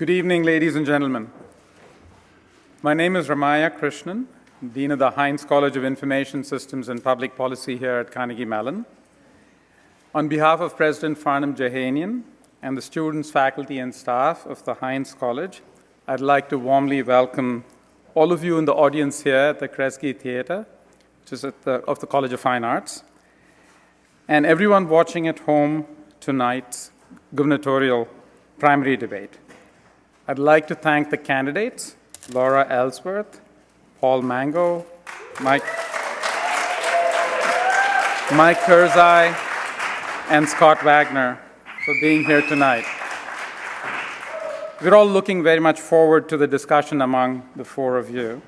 Good evening, ladies and gentlemen. My name is Ramaya Krishnan, Dean of the Heinz College of Information Systems and Public Policy here at Carnegie Mellon. On behalf of President Farnham Jahanian and the students, faculty, and staff of the Heinz College, I'd like to warmly welcome all of you in the audience here at the Kresge Theatre, which is of the College of Fine Arts, and everyone watching at home tonight's gubernatorial primary debate. I'd like to thank the candidates, Laura Ellsworth, Paul Mango, Mike Turzai, and Scott Wagner for being here tonight. We're all looking very much forward to the discussion among the four of you.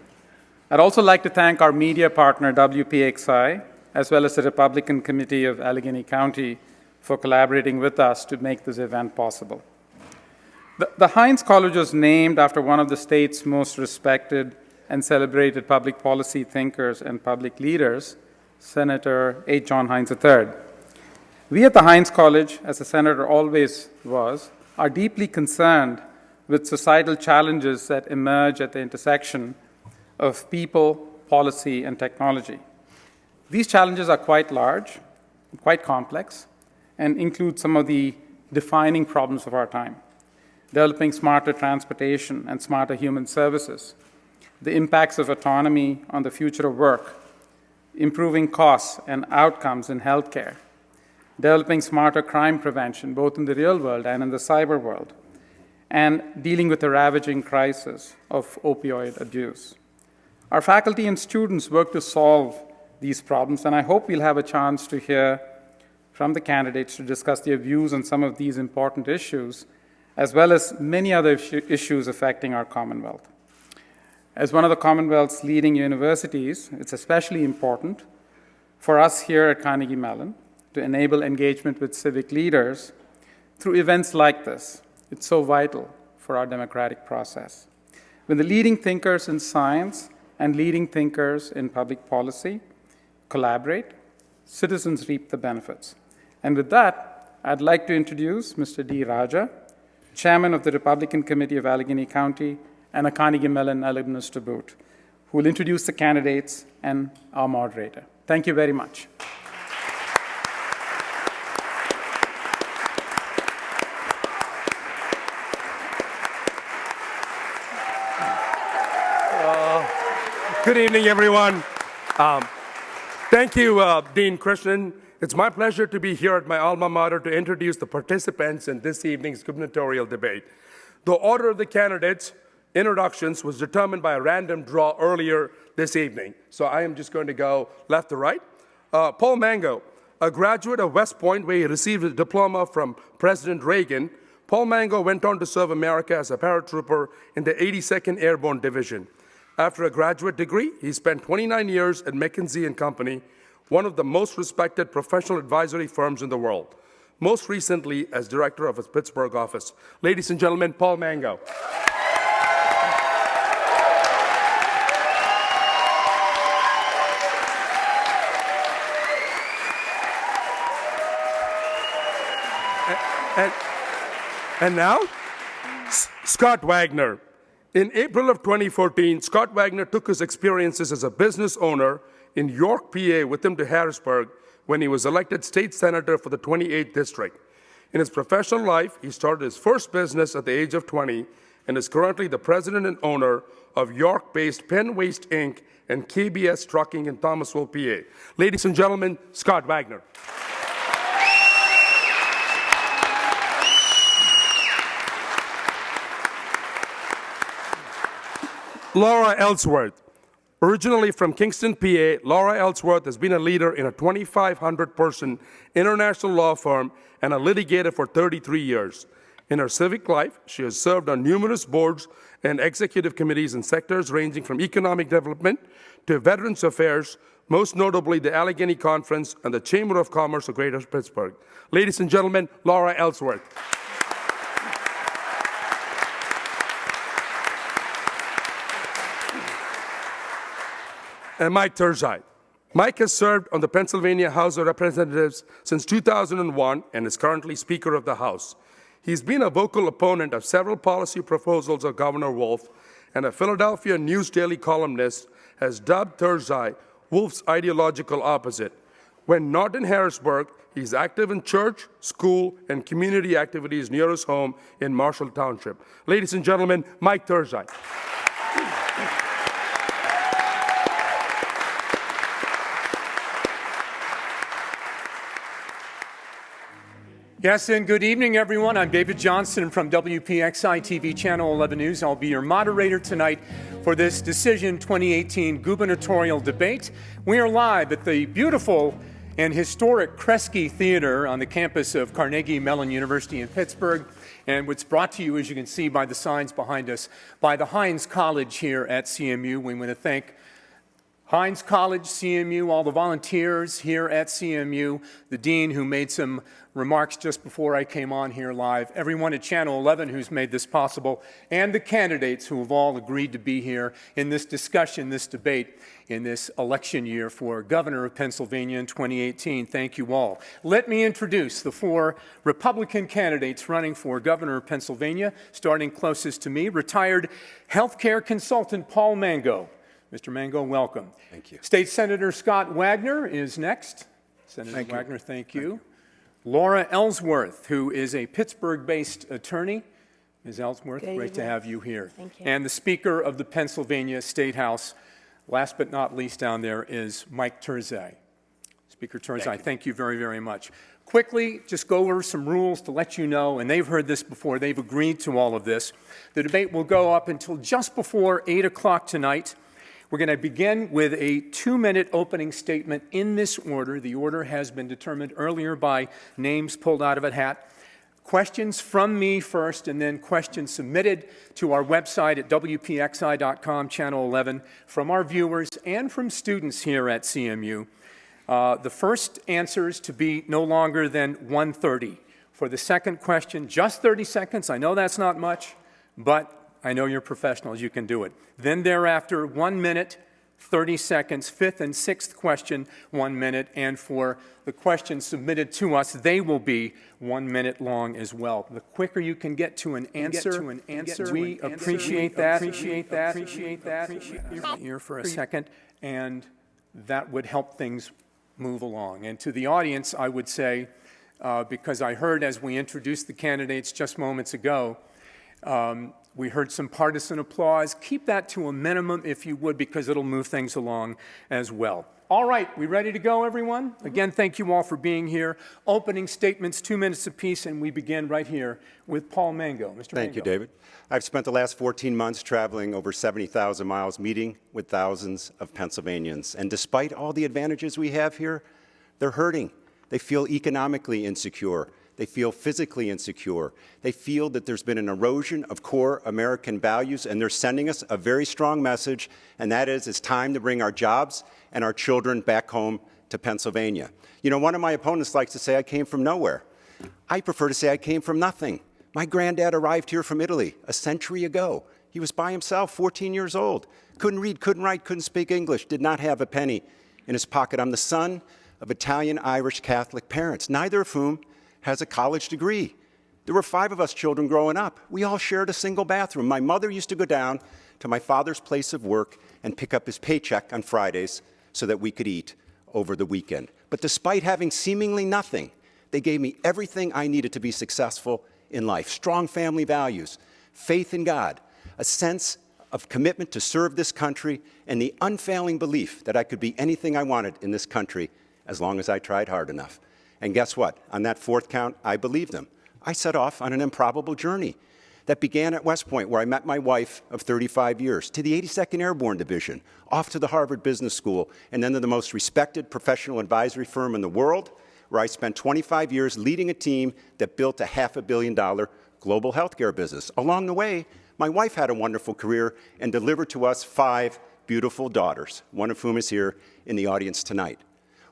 I'd also like to thank our media partner, WPXI, as well as the Republican Committee of Allegheny County for collaborating with us to make this event possible. The Heinz College was named after one of the state's most respected and celebrated public policy thinkers and public leaders, Senator H. John Heinz III. We at the Heinz College, as the senator always was, are deeply concerned with societal challenges that emerge at the intersection of people, policy, and technology. These challenges are quite large, quite complex, and include some of the defining problems of our time. Developing smarter transportation and smarter human services, the impacts of autonomy on the future of work, improving costs and outcomes in healthcare, developing smarter crime prevention, both in the real world and in the cyber world, and dealing with the ravaging crisis of opioid abuse. Our faculty and students work to solve these problems, and I hope we'll have a chance to hear from the candidates to discuss their views on some of these important issues, as well as many other issues affecting our Commonwealth. As one of the Commonwealth's leading universities, it's especially important for us here at Carnegie Mellon to enable engagement with civic leaders through events like this. It's so vital for our democratic process. When the leading thinkers in science and leading thinkers in public policy collaborate, citizens reap the benefits. And with that, I'd like to introduce Mr. D. Raja, Chairman of the Republican Committee of Allegheny County and a Carnegie Mellon alumnus to boot, who will introduce the candidates and our moderator. Thank you very much. Good evening, everyone. Thank you, Dean Krishnan. It's my pleasure to be here at my alma mater to introduce the participants in this evening's gubernatorial debate. The order of the candidates' introductions was determined by a random draw earlier this evening. So I am just going to go left to right. Paul Mango, a graduate of West Point where he received a diploma from President Reagan, Paul Mango went on to serve America as a paratrooper in the 82nd Airborne Division. After a graduate degree, he spent 29 years at McKinsey & Company, one of the most respected professional advisory firms in the world, most recently as director of its Pittsburgh office. Ladies and gentlemen, Paul Mango. And now, Scott Wagner. In April of 2014, Scott Wagner took his experiences as a business owner in York, PA, with him to Harrisburg when he was elected state senator for the 28th district. In his professional life, he started his first business at the age of 20 and is currently the president and owner of York-based Penn Waste Inc. and KBS Trucking in Thomasville, PA. Ladies and gentlemen, Scott Wagner. Laura Ellsworth. Originally from Kingston, PA, Laura Ellsworth has been a leader in a 2,500-person international law firm and a litigator for 33 years. In her civic life, she has served on numerous boards and executive committees in sectors ranging from economic development to Veterans Affairs, most notably the Allegheny Conference and the Chamber of Commerce of Greater Pittsburgh. Ladies and gentlemen, Laura Ellsworth. And Mike Turzai. Mike has served on the Pennsylvania House of Representatives since 2001 and is currently Speaker of the House. He's been a vocal opponent of several policy proposals of Governor Wolf, and a Philadelphia News Daily columnist has dubbed Turzai Wolf's ideological opposite. When not in Harrisburg, he's active in church, school, and community activities near his home in Marshall Township. Ladies and gentlemen, Mike Turzai. Yes, and good evening, everyone. I'm David Johnson from WPXI-TV Channel 11 News. I'll be your moderator tonight for this Decision 2018 gubernatorial debate. We are live at the beautiful and historic Kresge Theatre on the campus of Carnegie Mellon University in Pittsburgh, and it's brought to you, as you can see by the signs behind us, by the Heinz College here at CMU. We want to thank Heinz College, CMU, all the volunteers here at CMU, the dean who made some remarks just before I came on here live, everyone at Channel 11 who's made this possible, and the candidates who have all agreed to be here in this discussion, this debate, in this election year for Governor of Pennsylvania in 2018. Thank you all. Let me introduce the four Republican candidates running for Governor of Pennsylvania, starting closest to me, retired healthcare consultant Paul Mango. Mr. Mango, welcome. Thank you. State Senator Scott Wagner is next. Senator Wagner, thank you. Laura Ellsworth, who is a Pittsburgh-based attorney. Ms. Ellsworth, great to have you here. Thank you. And the Speaker of the Pennsylvania State House, last but not least down there, is Mike Turzai. Speaker Turzai, thank you very, very much. Quickly, just go over some rules to let you know, and they've heard this before, they've agreed to all of this. The debate will go up until just before 8 o'clock tonight. We're going to begin with a 2-minute opening statement in this order. The order has been determined earlier by names pulled out of a hat. Questions from me first, and then questions submitted to our website at WPXI.com, Channel 11, from our viewers and from students here at CMU. The first answers to be no longer than 1:30. For the second question, just 30 seconds. I know that's not much, but I know you're professionals, you can do it. Then thereafter, 1 minute, 30 seconds, fifth and sixth question, 1 minute, and for the questions submitted to us, they will be 1 minute long as well. The quicker you can get to an answer, we appreciate that. Here for a second, and that would help things move along. And to the audience, I would say, because I heard as we introduced the candidates just moments ago, we heard some partisan applause. Keep that to a minimum, if you would, because it'll move things along as well. All right, we ready to go, everyone? Again, thank you all for being here. Opening statements, 2 minutes apiece, and we begin right here with Paul Mango. Mr. Mango. Thank you, David. I've spent the last 14 months traveling over 70,000 miles, meeting with thousands of Pennsylvanians. And despite all the advantages we have here, they're hurting. They feel economically insecure. They feel physically insecure. They feel that there's been an erosion of core American values, and they're sending us a very strong message, and that is it's time to bring our jobs and our children back home to Pennsylvania. You know, one of my opponents likes to say I came from nowhere. I prefer to say I came from nothing. My granddad arrived here from Italy a century ago. He was by himself, 14 years old. Couldn't read, couldn't write, couldn't speak English, did not have a penny in his pocket. I'm the son of Italian-Irish Catholic parents, neither of whom has a college degree. There were 5 of us children growing up. We all shared a single bathroom. My mother used to go down to my father's place of work and pick up his paycheck on Fridays so that we could eat over the weekend. But despite having seemingly nothing, they gave me everything I needed to be successful in life. Strong family values, faith in God, a sense of commitment to serve this country, and the unfailing belief that I could be anything I wanted in this country as long as I tried hard enough. And guess what? On that fourth count, I believed them. I set off on an improbable journey that began at West Point, where I met my wife of 35 years, to the 82nd Airborne Division, off to the Harvard Business School, and then to the most respected professional advisory firm in the world, where I spent 25 years leading a team that built a $500 million global healthcare business. Along the way, my wife had a wonderful career and delivered to us 5 beautiful daughters, one of whom is here in the audience tonight.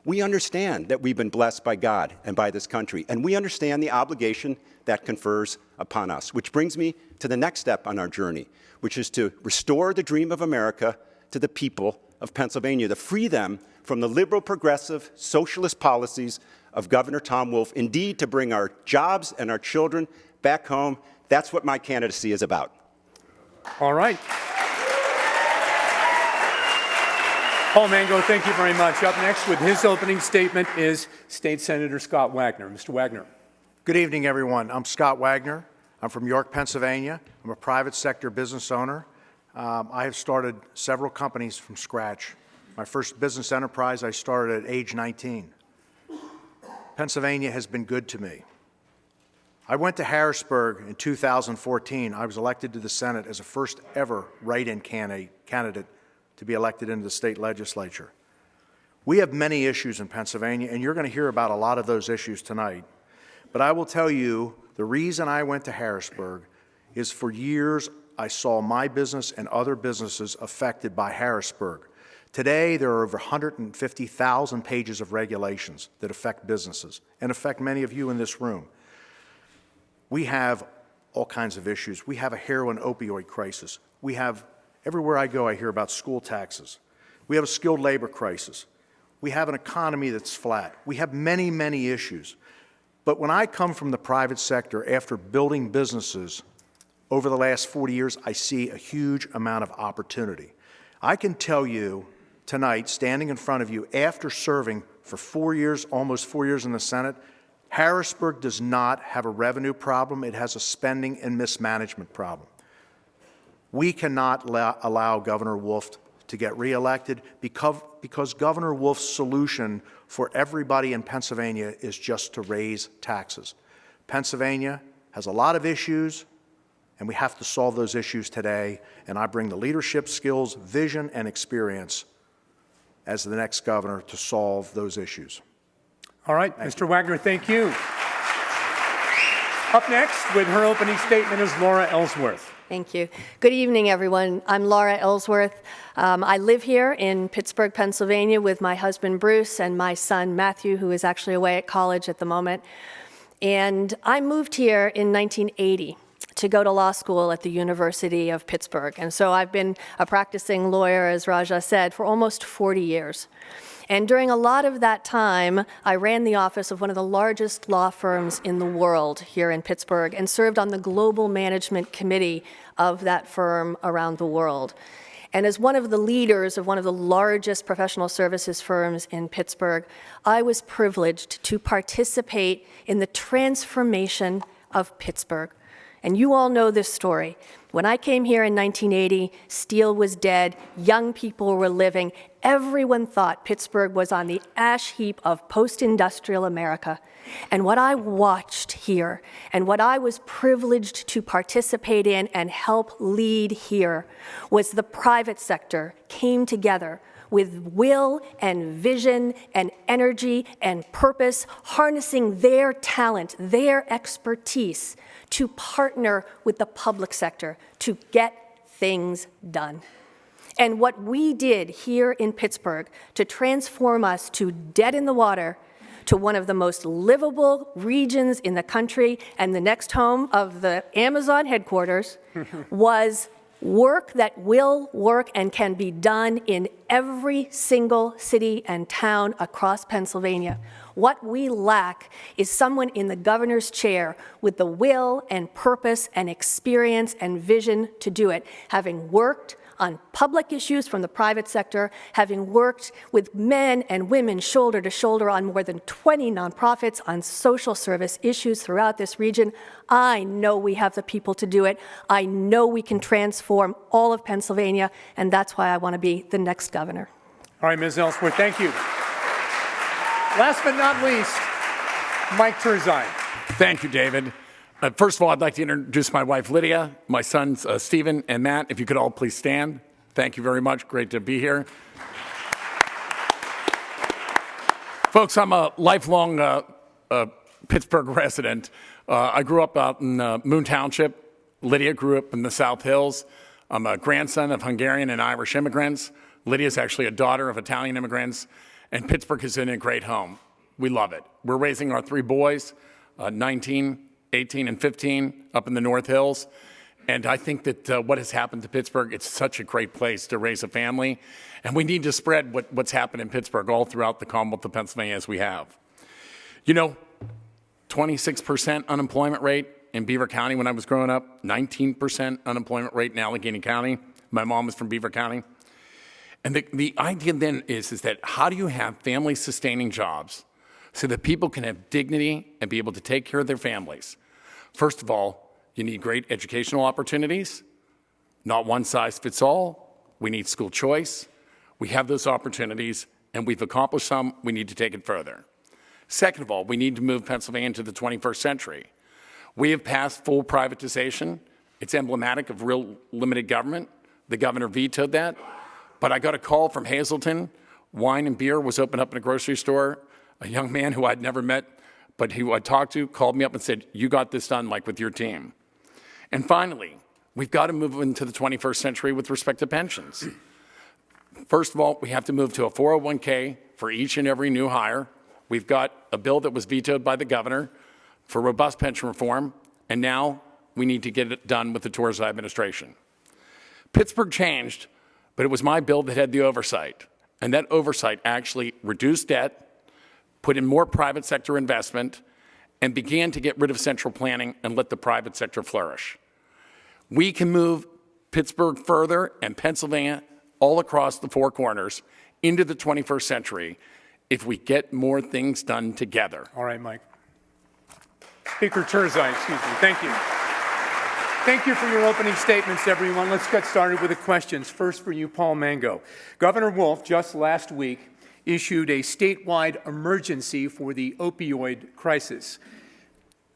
We understand that we've been blessed by God and by this country, and we understand the obligation that confers upon us, which brings me to the next step on our journey, which is to restore the dream of America to the people of Pennsylvania, to free them from the liberal, progressive, socialist policies of Governor Tom Wolf, indeed to bring our jobs and our children back home. That's what my candidacy is about. All right. Paul Mango, thank you very much. Up next with his opening statement is State Senator Scott Wagner. Mr. Wagner. Good evening, everyone. I'm Scott Wagner. I'm from York, Pennsylvania. I'm a private sector business owner. I have started several companies from scratch. My first business enterprise I started at age 19. Pennsylvania has been good to me. I went to Harrisburg in 2014. I was elected to the Senate as a first ever write-in candidate to be elected into the state legislature. We have many issues in Pennsylvania, and you're going to hear about a lot of those issues tonight. But I will tell you, the reason I went to Harrisburg is for years I saw my business and other businesses affected by Harrisburg. Today, there are over 150,000 pages of regulations that affect businesses and affect many of you in this room. We have all kinds of issues. We have a heroin opioid crisis. We have, everywhere I go, I hear about school taxes. We have a skilled labor crisis. We have an economy that's flat. We have many, many issues. But when I come from the private sector after building businesses over the last 40 years, I see a huge amount of opportunity. I can tell you tonight, standing in front of you, after serving for 4 years, almost 4 years in the Senate, Harrisburg does not have a revenue problem. It has a spending and mismanagement problem. We cannot allow Governor Wolf to get reelected because Governor Wolf's solution for everybody in Pennsylvania is just to raise taxes. Pennsylvania has a lot of issues, and we have to solve those issues today, and I bring the leadership skills, vision, and experience as the next governor to solve those issues. All right, Mr. Wagner, thank you. Up next with her opening statement is Laura Ellsworth. Thank you. Good evening, everyone. I'm Laura Ellsworth. I live here in Pittsburgh, Pennsylvania with my husband, Bruce, and my son, Matthew, who is actually away at college at the moment. And I moved here in 1980 to go to law school at the University of Pittsburgh. And so I've been a practicing lawyer, as Raja said, for almost 40 years. And during a lot of that time, I ran the office of one of the largest law firms in the world here in Pittsburgh and served on the global management committee of that firm around the world. And as one of the leaders of one of the largest professional services firms in Pittsburgh, I was privileged to participate in the transformation of Pittsburgh. And you all know this story. When I came here in 1980, steel was dead, young people were living. Everyone thought Pittsburgh was on the ash heap of post-industrial America. And what I watched here, and what I was privileged to participate in and help lead here, was the private sector came together with will and vision and energy and purpose, harnessing their talent, their expertise to partner with the public sector to get things done. And what we did here in Pittsburgh to transform us to dead in the water to one of the most livable regions in the country and the next home of the Amazon headquarters was work that will work and can be done in every single city and town across Pennsylvania. What we lack is someone in the governor's chair with the will and purpose and experience and vision to do it, having worked on public issues from the private sector, having worked with men and women shoulder to shoulder on more than 20 nonprofits on social service issues throughout this region. I know we have the people to do it. I know we can transform all of Pennsylvania, and that's why I want to be the next governor. All right, Ms. Ellsworth, thank you. Last but not least, Mike Turzai. Thank you, David. First of all, I'd like to introduce my wife, Lydia, my sons, Stephen and Matt. If you could all please stand. Thank you very much. Great to be here. Folks, I'm a lifelong Pittsburgh resident. I grew up out in Moon Township. Lydia grew up in the South Hills. I'm a grandson of Hungarian and Irish immigrants. Lydia's actually a daughter of Italian immigrants. And Pittsburgh is in a great home. We love it. We're raising our three boys, 19, 18, and 15, up in the North Hills. And I think that what has happened to Pittsburgh, it's such a great place to raise a family. And we need to spread what's happened in Pittsburgh all throughout the Commonwealth of Pennsylvania as we have. You know, 26% unemployment rate in Beaver County when I was growing up, 19% unemployment rate in Allegheny County. My mom was from Beaver County. And the idea then is that how do you have family-sustaining jobs so that people can have dignity and be able to take care of their families? First of all, you need great educational opportunities, not one size fits all. We need school choice. We have those opportunities, and we've accomplished some. We need to take it further. Second of all, we need to move Pennsylvania into the 21st century. We have passed full privatization. It's emblematic of real limited government. The governor vetoed that. But I got a call from Hazleton. Wine and beer was opened up in a grocery store. A young man who I'd never met, but who I talked to, called me up and said, you got this done, Mike, with your team. And finally, we've got to move into the 21st century with respect to pensions. First of all, we have to move to a 401k for each and every new hire. We've got a bill that was vetoed by the governor for robust pension reform, and now we need to get it done with the Turzai administration. Pittsburgh changed, but it was my bill that had the oversight, and that oversight actually reduced debt, put in more private sector investment, and began to get rid of central planning and let the private sector flourish. We can move Pittsburgh further and Pennsylvania all across the four corners into the 21st century if we get more things done together. All right, Mike. Speaker Turzai, excuse me. Thank you. Thank you for your opening statements, everyone. Let's get started with the questions. First for you, Paul Mango. Governor Wolf just last week issued a statewide emergency for the opioid crisis.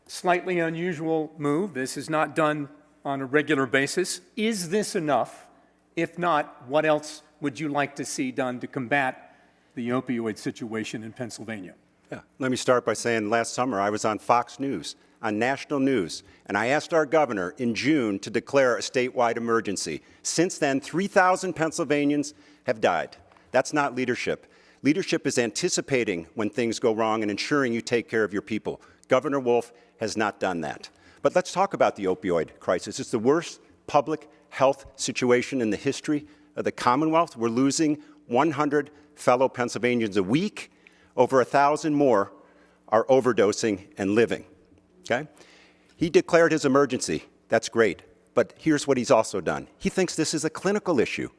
Slightly unusual move. This is not done on a regular basis. Is this enough? If not, what else would you like to see done to combat the opioid situation in Pennsylvania? Yeah. Let me start by saying last summer I was on Fox News, on national news, and I asked our governor in June to declare a statewide emergency. Since then, 3,000 Pennsylvanians have died. That's not leadership. Leadership is anticipating when things go wrong and ensuring you take care of your people. Governor Wolf has not done that. But let's talk about the opioid crisis. It's the worst public health situation in the history of the Commonwealth. We're losing 100 fellow Pennsylvanians a week. Over 1,000 more are overdosing and living. Okay? He declared his emergency. That's great. But here's what he's also done. He thinks this is a clinical issue.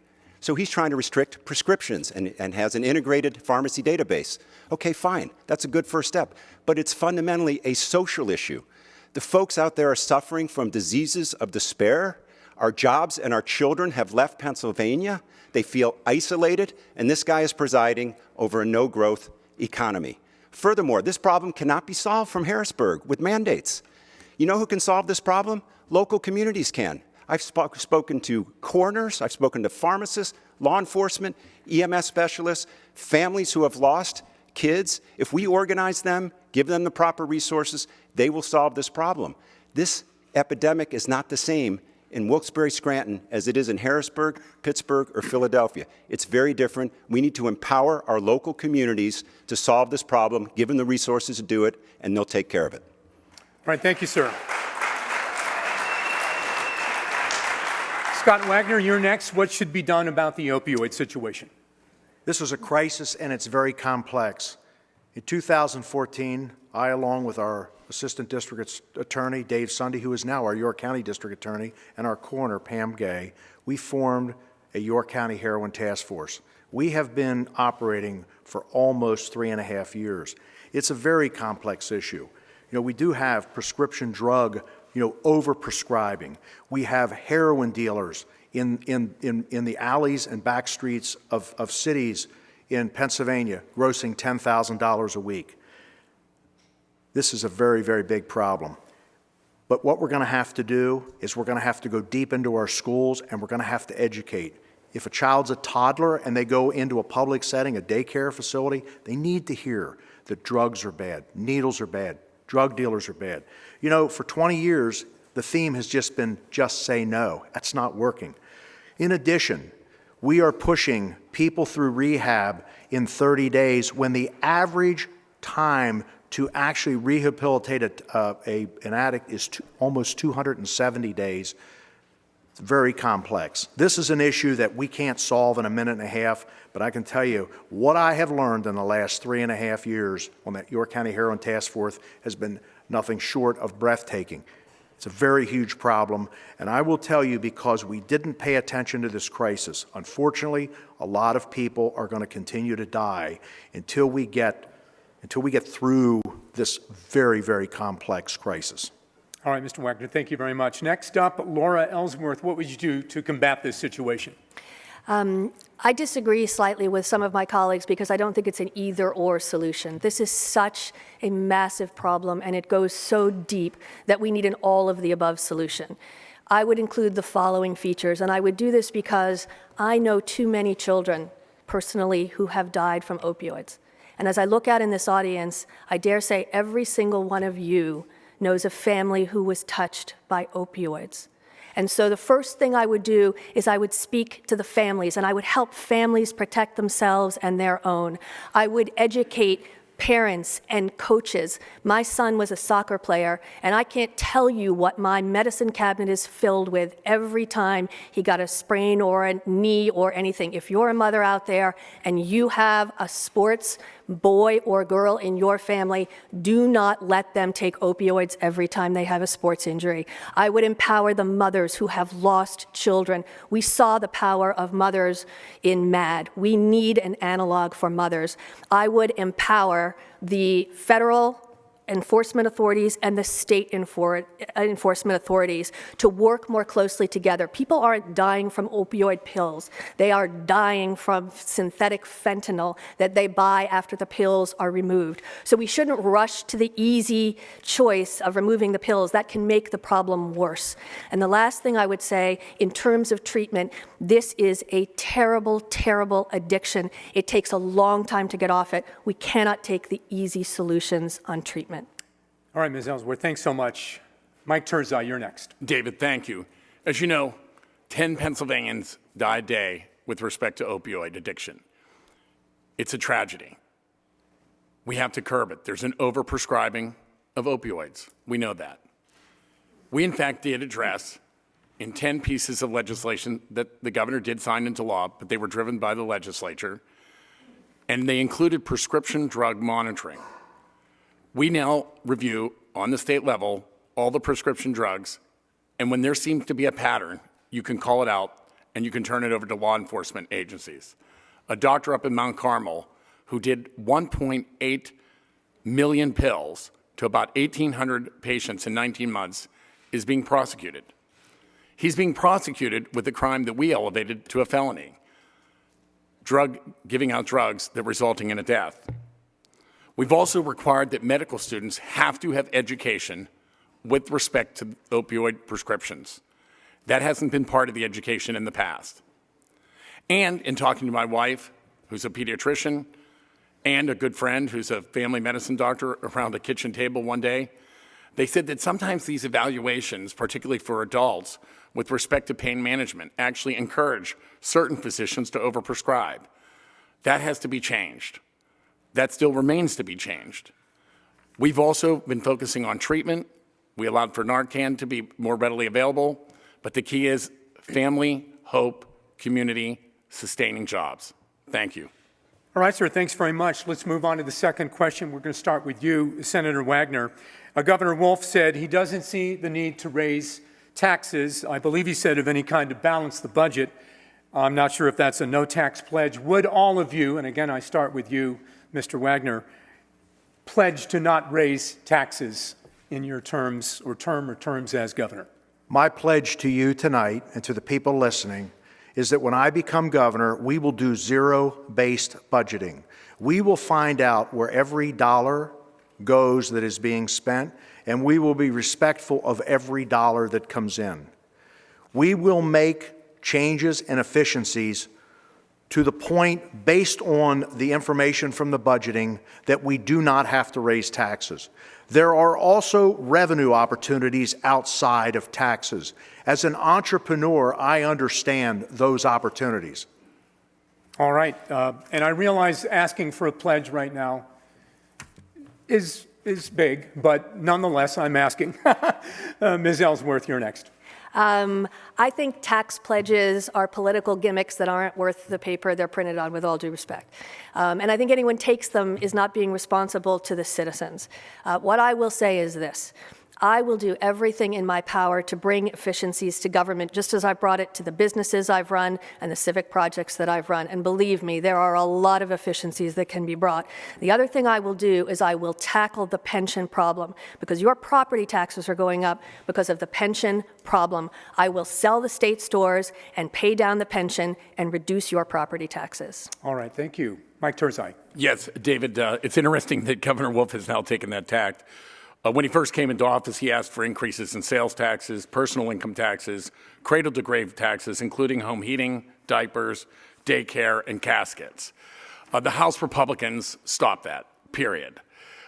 So he's trying to restrict prescriptions and has an integrated pharmacy database. Okay, fine. That's a good first step. But it's fundamentally a social issue. The folks out there are suffering from diseases of despair. Our jobs and our children have left Pennsylvania. They feel isolated, and this guy is presiding over a no-growth economy. Furthermore, this problem cannot be solved from Harrisburg with mandates. You know who can solve this problem? Local communities can. I've spoken to coroners, I've spoken to pharmacists, law enforcement, EMS specialists, families who have lost kids. If we organize them, give them the proper resources, they will solve this problem. This epidemic is not the same in Wilkes-Barre, Scranton, as it is in Harrisburg, Pittsburgh, or Philadelphia. It's very different. We need to empower our local communities to solve this problem, give them the resources to do it, and they'll take care of it. All right, thank you, sir. Scott Wagner, you're next. What should be done about the opioid situation? This is a crisis, and it's very complex. In 2014, I, along with our Assistant District Attorney, Dave Sunday, who is now our York County District Attorney, and our coroner, Pam Gay, we formed a York County Heroin Task Force. We have been operating for almost 3.5 years. It's a very complex issue. We do have prescription drug, overprescribing. We have heroin dealers in the alleys and back streets of cities in Pennsylvania grossing $10,000 a week. This is a very, very big problem. But what we're going to have to do is we're going to have to go deep into our schools, and we're going to have to educate. If a child's a toddler and they go into a public setting, a daycare facility, they need to hear that drugs are bad, needles are bad, drug dealers are bad. For 20 years, the theme has just been just say no. That's not working. In addition, we are pushing people through rehab in 30 days when the average time to actually rehabilitate an addict is almost 270 days. It's very complex. This is an issue that we can't solve in a minute and a half, but I can tell you what I have learned in the last 3.5 years on that York County Heroin Task Force has been nothing short of breathtaking. It's a very huge problem, and I will tell you, because we didn't pay attention to this crisis, unfortunately, a lot of people are going to continue to die until we get through this very, very complex crisis. All right, Mr. Wagner, thank you very much. Next up, Laura Ellsworth, what would you do to combat this situation? I disagree slightly with some of my colleagues because I don't think it's an either-or solution. This is such a massive problem, and it goes so deep that we need an all-of-the-above solution. I would include the following features, and I would do this because I know too many children, personally, who have died from opioids. And as I look out in this audience, I dare say every single one of you knows a family who was touched by opioids. And so the first thing I would do is I would speak to the families, and I would help families protect themselves and their own. I would educate parents and coaches. My son was a soccer player, and I can't tell you what my medicine cabinet is filled with every time he got a sprain or a knee or anything. If you're a mother out there and you have a sports boy or girl in your family, do not let them take opioids every time they have a sports injury. I would empower the mothers who have lost children. We saw the power of mothers in MAD. We need an analog for mothers. I would empower the federal enforcement authorities and the state enforcement authorities to work more closely together. People aren't dying from opioid pills. They are dying from synthetic fentanyl that they buy after the pills are removed. So we shouldn't rush to the easy choice of removing the pills. That can make the problem worse. And the last thing I would say, in terms of treatment, this is a terrible, terrible addiction. It takes a long time to get off it. We cannot take the easy solutions on treatment. All right, Ms. Ellsworth, thanks so much. Mike Turzai, you're next. David, thank you. As you know, 10 Pennsylvanians die a day with respect to opioid addiction. It's a tragedy. We have to curb it. There's an overprescribing of opioids. We know that. We, in fact, did address in 10 pieces of legislation that the governor did sign into law, but they were driven by the legislature, and they included prescription drug monitoring. We now review, on the state level, all the prescription drugs, and when there seems to be a pattern, you can call it out and you can turn it over to law enforcement agencies. A doctor up in Mount Carmel who did 1.8 million pills to about 1,800 patients in 19 months is being prosecuted. He's being prosecuted with a crime that we elevated to a felony, giving out drugs that resulting in a death. We've also required that medical students have to have education with respect to opioid prescriptions. That hasn't been part of the education in the past. And in talking to my wife, who's a pediatrician, and a good friend who's a family medicine doctor around a kitchen table one day, they said that sometimes these evaluations, particularly for adults, with respect to pain management, actually encourage certain physicians to overprescribe. That has to be changed. That still remains to be changed. We've also been focusing on treatment. We allowed for Narcan to be more readily available, but the key is family, hope, community, sustaining jobs. Thank you. All right, sir, thanks very much. Let's move on to the second question. We're going to start with you, Senator Wagner. Governor Wolf said he doesn't see the need to raise taxes. I believe he said of any kind to balance the budget. I'm not sure if that's a no-tax pledge. Would all of you, and again, I start with you, Mr. Wagner, pledge to not raise taxes in your terms or terms as governor? My pledge to you tonight and to the people listening is that when I become governor, we will do zero-based budgeting. We will find out where every dollar goes that is being spent, and we will be respectful of every dollar that comes in. We will make changes and efficiencies to the point, based on the information from the budgeting, that we do not have to raise taxes. There are also revenue opportunities outside of taxes. As an entrepreneur, I understand those opportunities. All right, and I realize asking for a pledge right now is big, but nonetheless, I'm asking. Ms. Ellsworth, you're next. I think tax pledges are political gimmicks that aren't worth the paper they're printed on, with all due respect. And I think anyone takes them is not being responsible to the citizens. What I will say is this. I will do everything in my power to bring efficiencies to government, just as I've brought it to the businesses I've run and the civic projects that I've run. And believe me, there are a lot of efficiencies that can be brought. The other thing I will do is I will tackle the pension problem, because your property taxes are going up because of the pension problem. I will sell the state stores and pay down the pension and reduce your property taxes. All right, thank you. Mike Turzai. Yes, David, it's interesting that Governor Wolf has now taken that tack. When he first came into office, he asked for increases in sales taxes, personal income taxes, cradle-to-grave taxes, including home heating, diapers, daycare, and caskets. The House Republicans stopped that, period.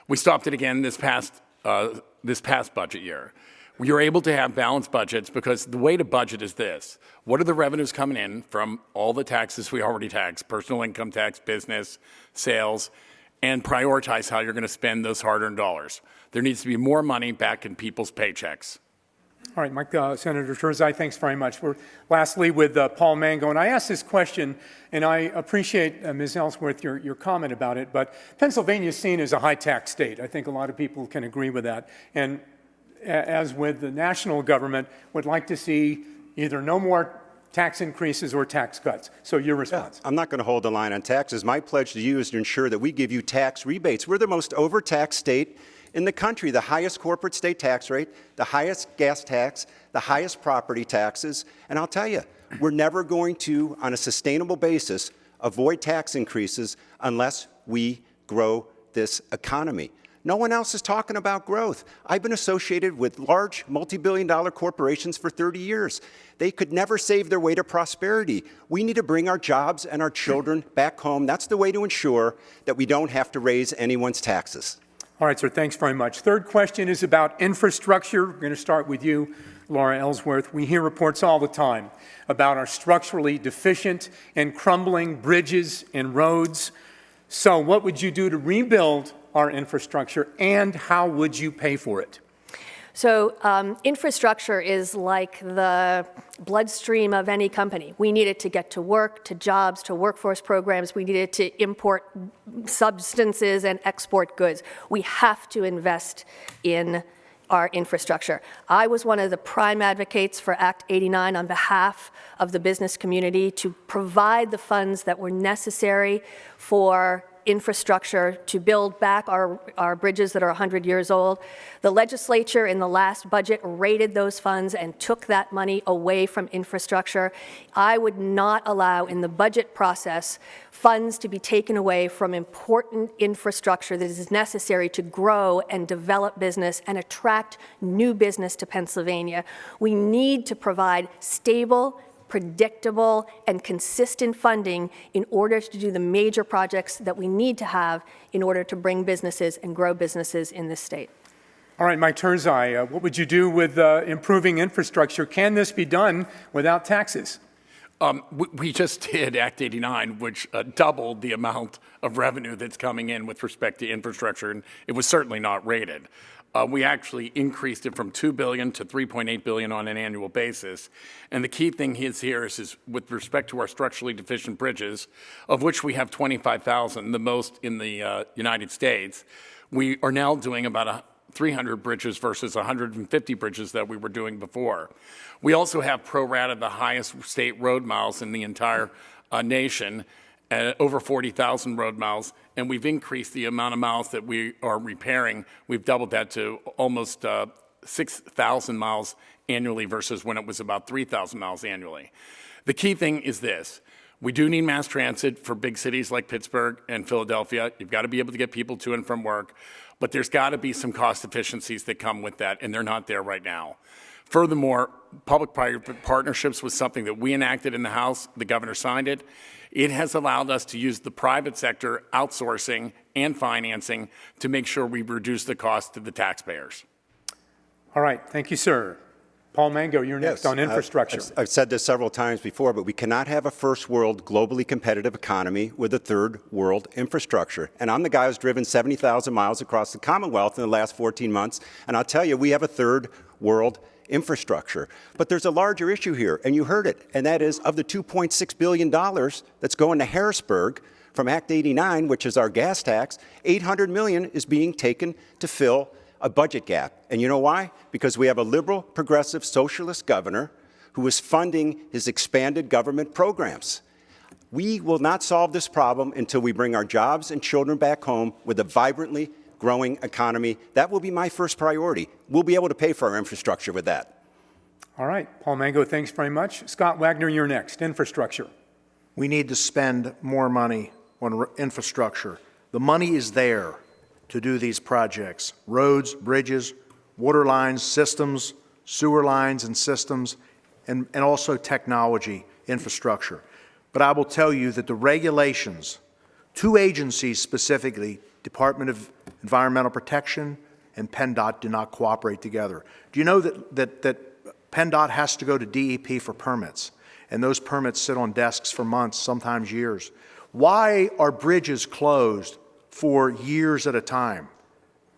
We stopped it again this past budget year. We were able to have balanced budgets because the way to budget is this. What are the revenues coming in from all the taxes we already tax, personal income tax, business, sales, and prioritize how you're going to spend those hard-earned dollars. There needs to be more money back in people's paychecks. All right, Mike, Senator Turzai, thanks very much. We're lastly with Paul Mango, and I asked this question, and I appreciate, Ms. Ellsworth, your comment about it, but Pennsylvania is seen as a high-tax state. I think a lot of people can agree with that. And as with the national government, would like to see either no more tax increases or tax cuts. So your response. Yeah, I'm not going to hold the line on taxes. My pledge to you is to ensure that we give you tax rebates. We're the most overtaxed state in the country, the highest corporate state tax rate, the highest gas tax, the highest property taxes. And I'll tell you, we're never going to, on a sustainable basis, avoid tax increases unless we grow this economy. No one else is talking about growth. I've been associated with large multi-billion-dollar corporations for 30 years. They could never save their way to prosperity. We need to bring our jobs and our children back home. That's the way to ensure that we don't have to raise anyone's taxes. All right, sir, thanks very much. Third question is about infrastructure. We're going to start with you, Laura Ellsworth. We hear reports all the time about our structurally deficient and crumbling bridges and roads. So what would you do to rebuild our infrastructure, and how would you pay for it? So infrastructure is like the bloodstream of any company. We need it to get to work, to jobs, to workforce programs. We need it to import substances and export goods. We have to invest in our infrastructure. I was one of the prime advocates for Act 89 on behalf of the business community to provide the funds that were necessary for infrastructure to build back our bridges that are 100 years old. The legislature in the last budget raided those funds and took that money away from infrastructure. I would not allow in the budget process funds to be taken away from important infrastructure that is necessary to grow and develop business and attract new business to Pennsylvania. We need to provide stable, predictable, and consistent funding in order to do the major projects that we need to have in order to bring businesses and grow businesses in this state. All right, Mike Turzai, what would you do with improving infrastructure? Can this be done without taxes? We just did Act 89, which doubled the amount of revenue that's coming in with respect to infrastructure, and it was certainly not rated. We actually increased it from $2 billion to $3.8 billion on an annual basis. And the key thing is with respect to our structurally deficient bridges, of which we have 25,000, the most in the United States, we are now doing about 300 bridges versus 150 bridges that we were doing before. We also have pro rata the highest state road miles in the entire nation, over 40,000 road miles, and we've increased the amount of miles that we are repairing. We've doubled that to almost 6,000 miles annually versus when it was about 3,000 miles annually. The key thing is this. We do need mass transit for big cities like Pittsburgh and Philadelphia. You've got to be able to get people to and from work, but there's got to be some cost efficiencies that come with that, and they're not there right now. Furthermore, public-private partnerships was something that we enacted in the House. The governor signed it. It has allowed us to use the private sector outsourcing and financing to make sure we reduce the cost to the taxpayers. All right, thank you, sir. Paul Mango, you're next on infrastructure. I've said this several times before, but we cannot have a first world, globally competitive economy with a third world infrastructure. And I'm the guy who's driven 70,000 miles across the Commonwealth in the last 14 months, and I'll tell you, we have a third world infrastructure. But there's a larger issue here, and you heard it, and that is of the $2.6 billion that's going to Harrisburg from Act 89, which is our gas tax, $800 million is being taken to fill a budget gap. And you know why? Because we have a liberal, progressive, socialist governor who is funding his expanded government programs. We will not solve this problem until we bring our jobs and children back home with a vibrantly growing economy. That will be my first priority. We'll be able to pay for our infrastructure with that. All right, Paul Mango, thanks very much. Scott Wagner, you're next. Infrastructure. We need to spend more money on infrastructure. The money is there to do these projects: roads, bridges, water lines, systems, sewer lines and systems, and also technology infrastructure. But I will tell you that the regulations, two agencies specifically, Department of Environmental Protection and PennDOT, do not cooperate together. Do you know that PennDOT has to go to DEP for permits, and those permits sit on desks for months, sometimes years? Why are bridges closed for years at a time?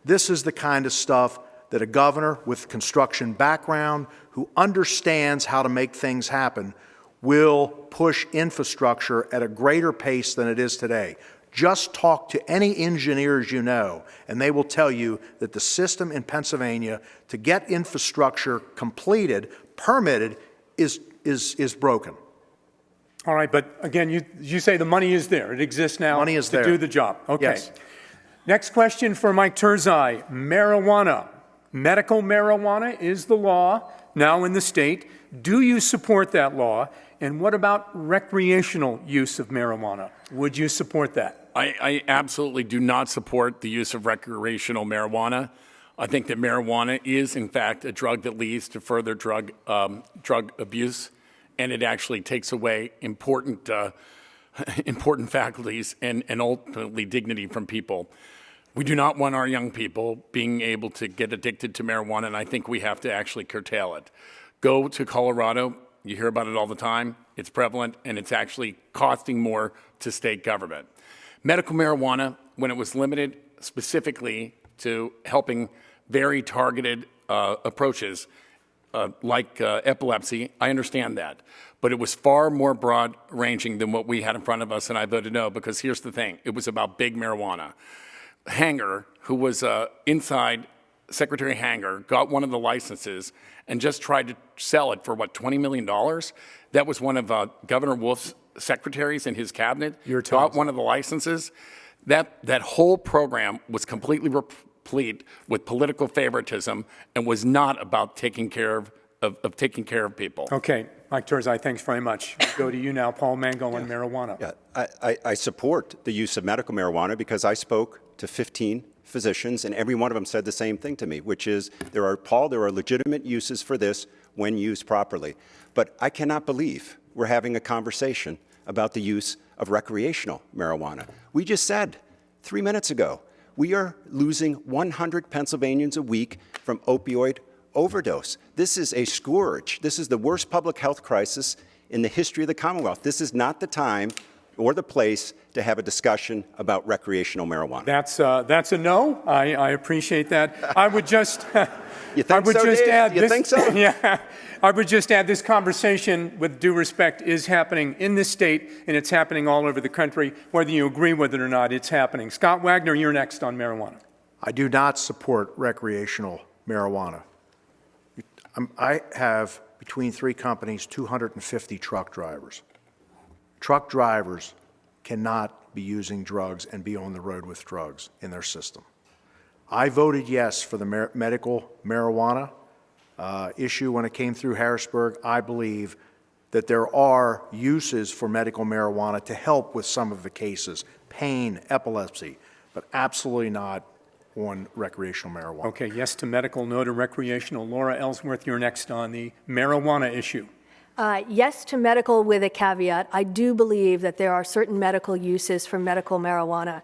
This is the kind of stuff that a governor with construction background who understands how to make things happen will push infrastructure at a greater pace than it is today. Just talk to any engineers you know, and they will tell you that the system in Pennsylvania to get infrastructure completed, permitted, is broken. All right, but again, you say the money is there. It exists now Money is to there. do the job. Okay. Yes. Next question for Mike Turzai. Marijuana. Medical marijuana is the law now in the state. Do you support that law? And what about recreational use of marijuana? Would you support that? I absolutely do not support the use of recreational marijuana. I think that marijuana is, in fact, a drug that leads to further drug abuse, and it actually takes away important faculties and ultimately dignity from people. We do not want our young people being able to get addicted to marijuana, and I think we have to actually curtail it. Go to Colorado. You hear about it all the time. It's prevalent, and it's actually costing more to state government. Medical marijuana, when it was limited specifically to helping very targeted approaches like epilepsy, I understand that. But it was far more broad-ranging than what we had in front of us, and I voted no, because here's the thing. It was about big marijuana. Hanger, who was inside Secretary Hanger, got one of the licenses and just tried to sell it for, what, $20 million? That was one of Governor Wolf's secretaries in his cabinet. Got one of the licenses. That whole program was completely replete with political favoritism and was not about taking care of taking care of people. Okay, Mike Turzai, thanks very much. Go to you now, Paul Mango, on marijuana. Yeah, I support the use of medical marijuana because I spoke to 15 physicians, and every one of them said the same thing to me, which is, there are legitimate uses for this when used properly. But I cannot believe we're having a conversation about the use of recreational marijuana. We just said 3 minutes ago, we are losing 100 Pennsylvanians a week from opioid overdose. This is a scourge. This is the worst public health crisis in the history of the Commonwealth. This is not the time or the place to have a discussion about recreational marijuana. That's a no. I appreciate that. I would just You think so, Dave? You think so? Yeah. I would just add this conversation, with due respect, is happening in this state, and it's happening all over the country. Whether you agree with it or not, it's happening. Scott Wagner, you're next on marijuana. I do not support recreational marijuana. I have, between three companies, 250 truck drivers. Truck drivers cannot be using drugs and be on the road with drugs in their system. I voted yes for the medical marijuana issue when it came through Harrisburg. I believe that there are uses for medical marijuana to help with some of the cases, pain, epilepsy, but absolutely not on recreational marijuana. Okay, yes to medical, no to recreational. Laura Ellsworth, you're next on the marijuana issue. Yes to medical with a caveat. I do believe that there are certain medical uses for medical marijuana.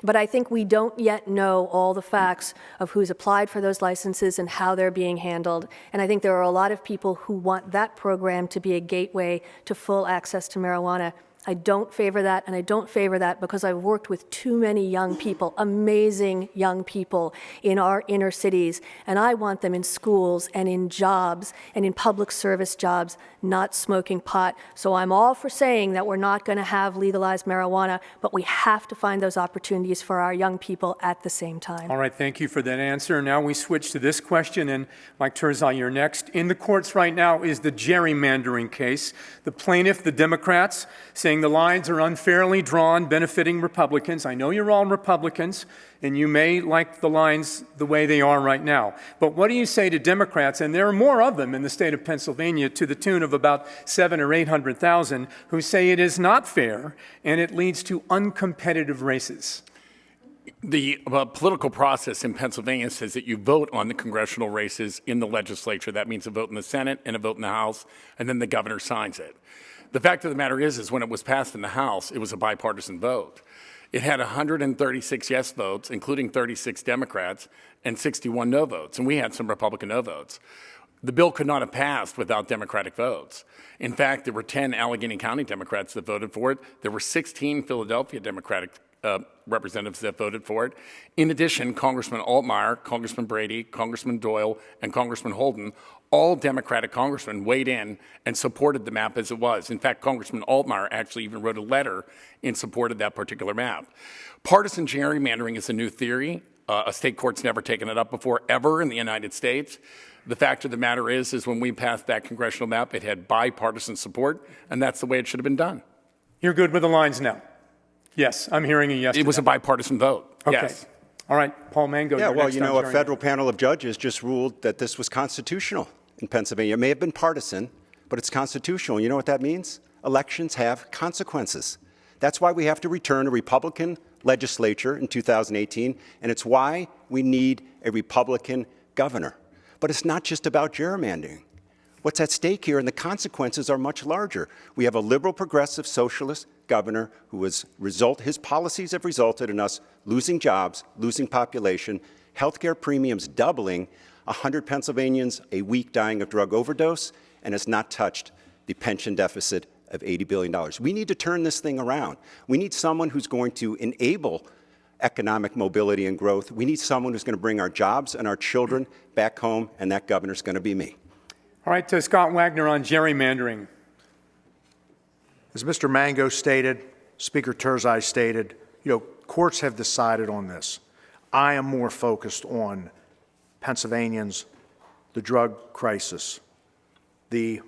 But I think we don't yet know all the facts of who's applied for those licenses and how they're being handled. And I think there are a lot of people who want that program to be a gateway to full access to marijuana. I don't favor that, and I don't favor that because I've worked with too many young people, amazing young people in our inner cities, and I want them in schools and in jobs and in public service jobs, not smoking pot. So I'm all for saying that we're not going to have legalized marijuana, but we have to find those opportunities for our young people at the same time. All right, thank you for that answer. Now we switch to this question, and Mike Turzai, you're next. In the courts right now is the gerrymandering case. The plaintiff, the Democrats, saying the lines are unfairly drawn, benefiting Republicans. I know you're all Republicans, and you may like the lines the way they are right now. But what do you say to Democrats, and there are more of them in the state of Pennsylvania to the tune of about 700,000 or 800,000, who say it is not fair and it leads to uncompetitive races? The political process in Pennsylvania says that you vote on the congressional races in the legislature. That means a vote in the Senate and a vote in the House, and then the governor signs it. The fact of the matter is when it was passed in the House, it was a bipartisan vote. It had 136 yes votes, including 36 Democrats, and 61 no votes, and we had some Republican no votes. The bill could not have passed without Democratic votes. In fact, there were 10 Allegheny County Democrats that voted for it. There were 16 Philadelphia Democratic representatives that voted for it. In addition, Congressman Altmaier, Congressman Brady, Congressman Doyle, and Congressman Holden, all Democratic congressmen weighed in and supported the map as it was. In fact, Congressman Altmaier actually even wrote a letter in support of that particular map. Partisan gerrymandering is a new theory. A state court's never taken it up before, ever in the United States. The fact of the matter is when we passed that congressional map, it had bipartisan support, and that's the way it should have been done. You're good with the lines now? Yes, I'm hearing a yes. It was a bipartisan vote. Okay. Yes. All right, Paul Mango. Yeah, you're well, next you on know, a gerrymandering. federal panel of judges just ruled that this was constitutional in Pennsylvania. It may have been partisan, but it's constitutional. You know what that means? Elections have consequences. That's why we have to return a Republican legislature in 2018, and it's why we need a Republican governor. But it's not just about gerrymandering. What's at stake here, and the consequences are much larger. We have a liberal, progressive, socialist governor who his policies have resulted in us losing jobs, losing population, healthcare premiums doubling, 100 Pennsylvanians a week dying of drug overdose, and has not touched the pension deficit of $80 billion. We need to turn this thing around. We need someone who's going to enable economic mobility and growth. We need someone who's going to bring our jobs and our children back home, and that governor's going to be me. All right, to Scott Wagner on gerrymandering. As Mr. Mango stated, Speaker Turzai stated, courts have decided on this. I am more focused on Pennsylvanians, the drug crisis, the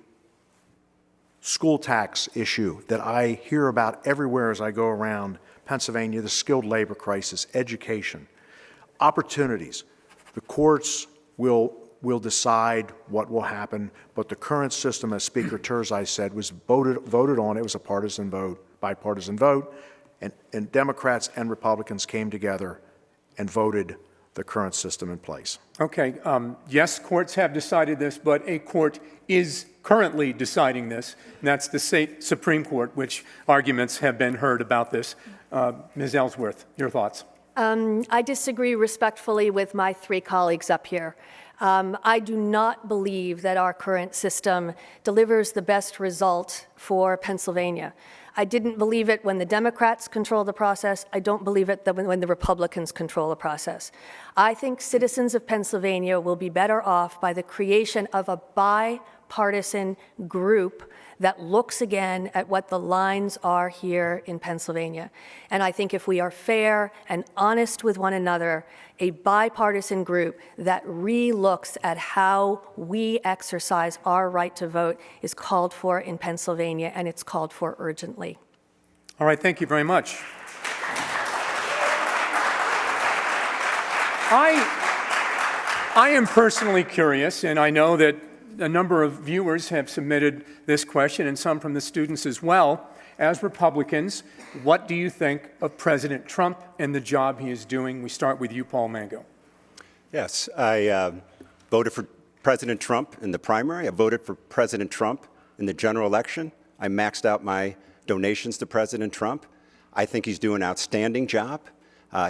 school tax issue that I hear about everywhere as I go around Pennsylvania, the skilled labor crisis, education, opportunities. The courts will decide what will happen, but the current system, as Speaker Turzai said, was voted on. It was a partisan vote, bipartisan vote, and Democrats and Republicans came together and voted the current system in place. Okay, yes, courts have decided this, but a court is currently deciding this, and that's the state Supreme Court, which arguments have been heard about this. Ms. Ellsworth, your thoughts? I disagree respectfully with my three colleagues up here. I do not believe that our current system delivers the best result for Pennsylvania. I didn't believe it when the Democrats control the process. I don't believe it when the Republicans control the process. I think citizens of Pennsylvania will be better off by the creation of a bipartisan group that looks again at what the lines are here in Pennsylvania. And I think if we are fair and honest with one another, a bipartisan group that re-looks at how we exercise our right to vote is called for in Pennsylvania, and it's called for urgently. All right, thank you very much. I am personally curious, and I know that a number of viewers have submitted this question, and some from the students as well. As Republicans, what do you think of President Trump and the job he is doing? We start with you, Paul Mango. Yes, I voted for President Trump in the primary. I voted for President Trump in the general election. I maxed out my donations to President Trump. I think he's doing an outstanding job.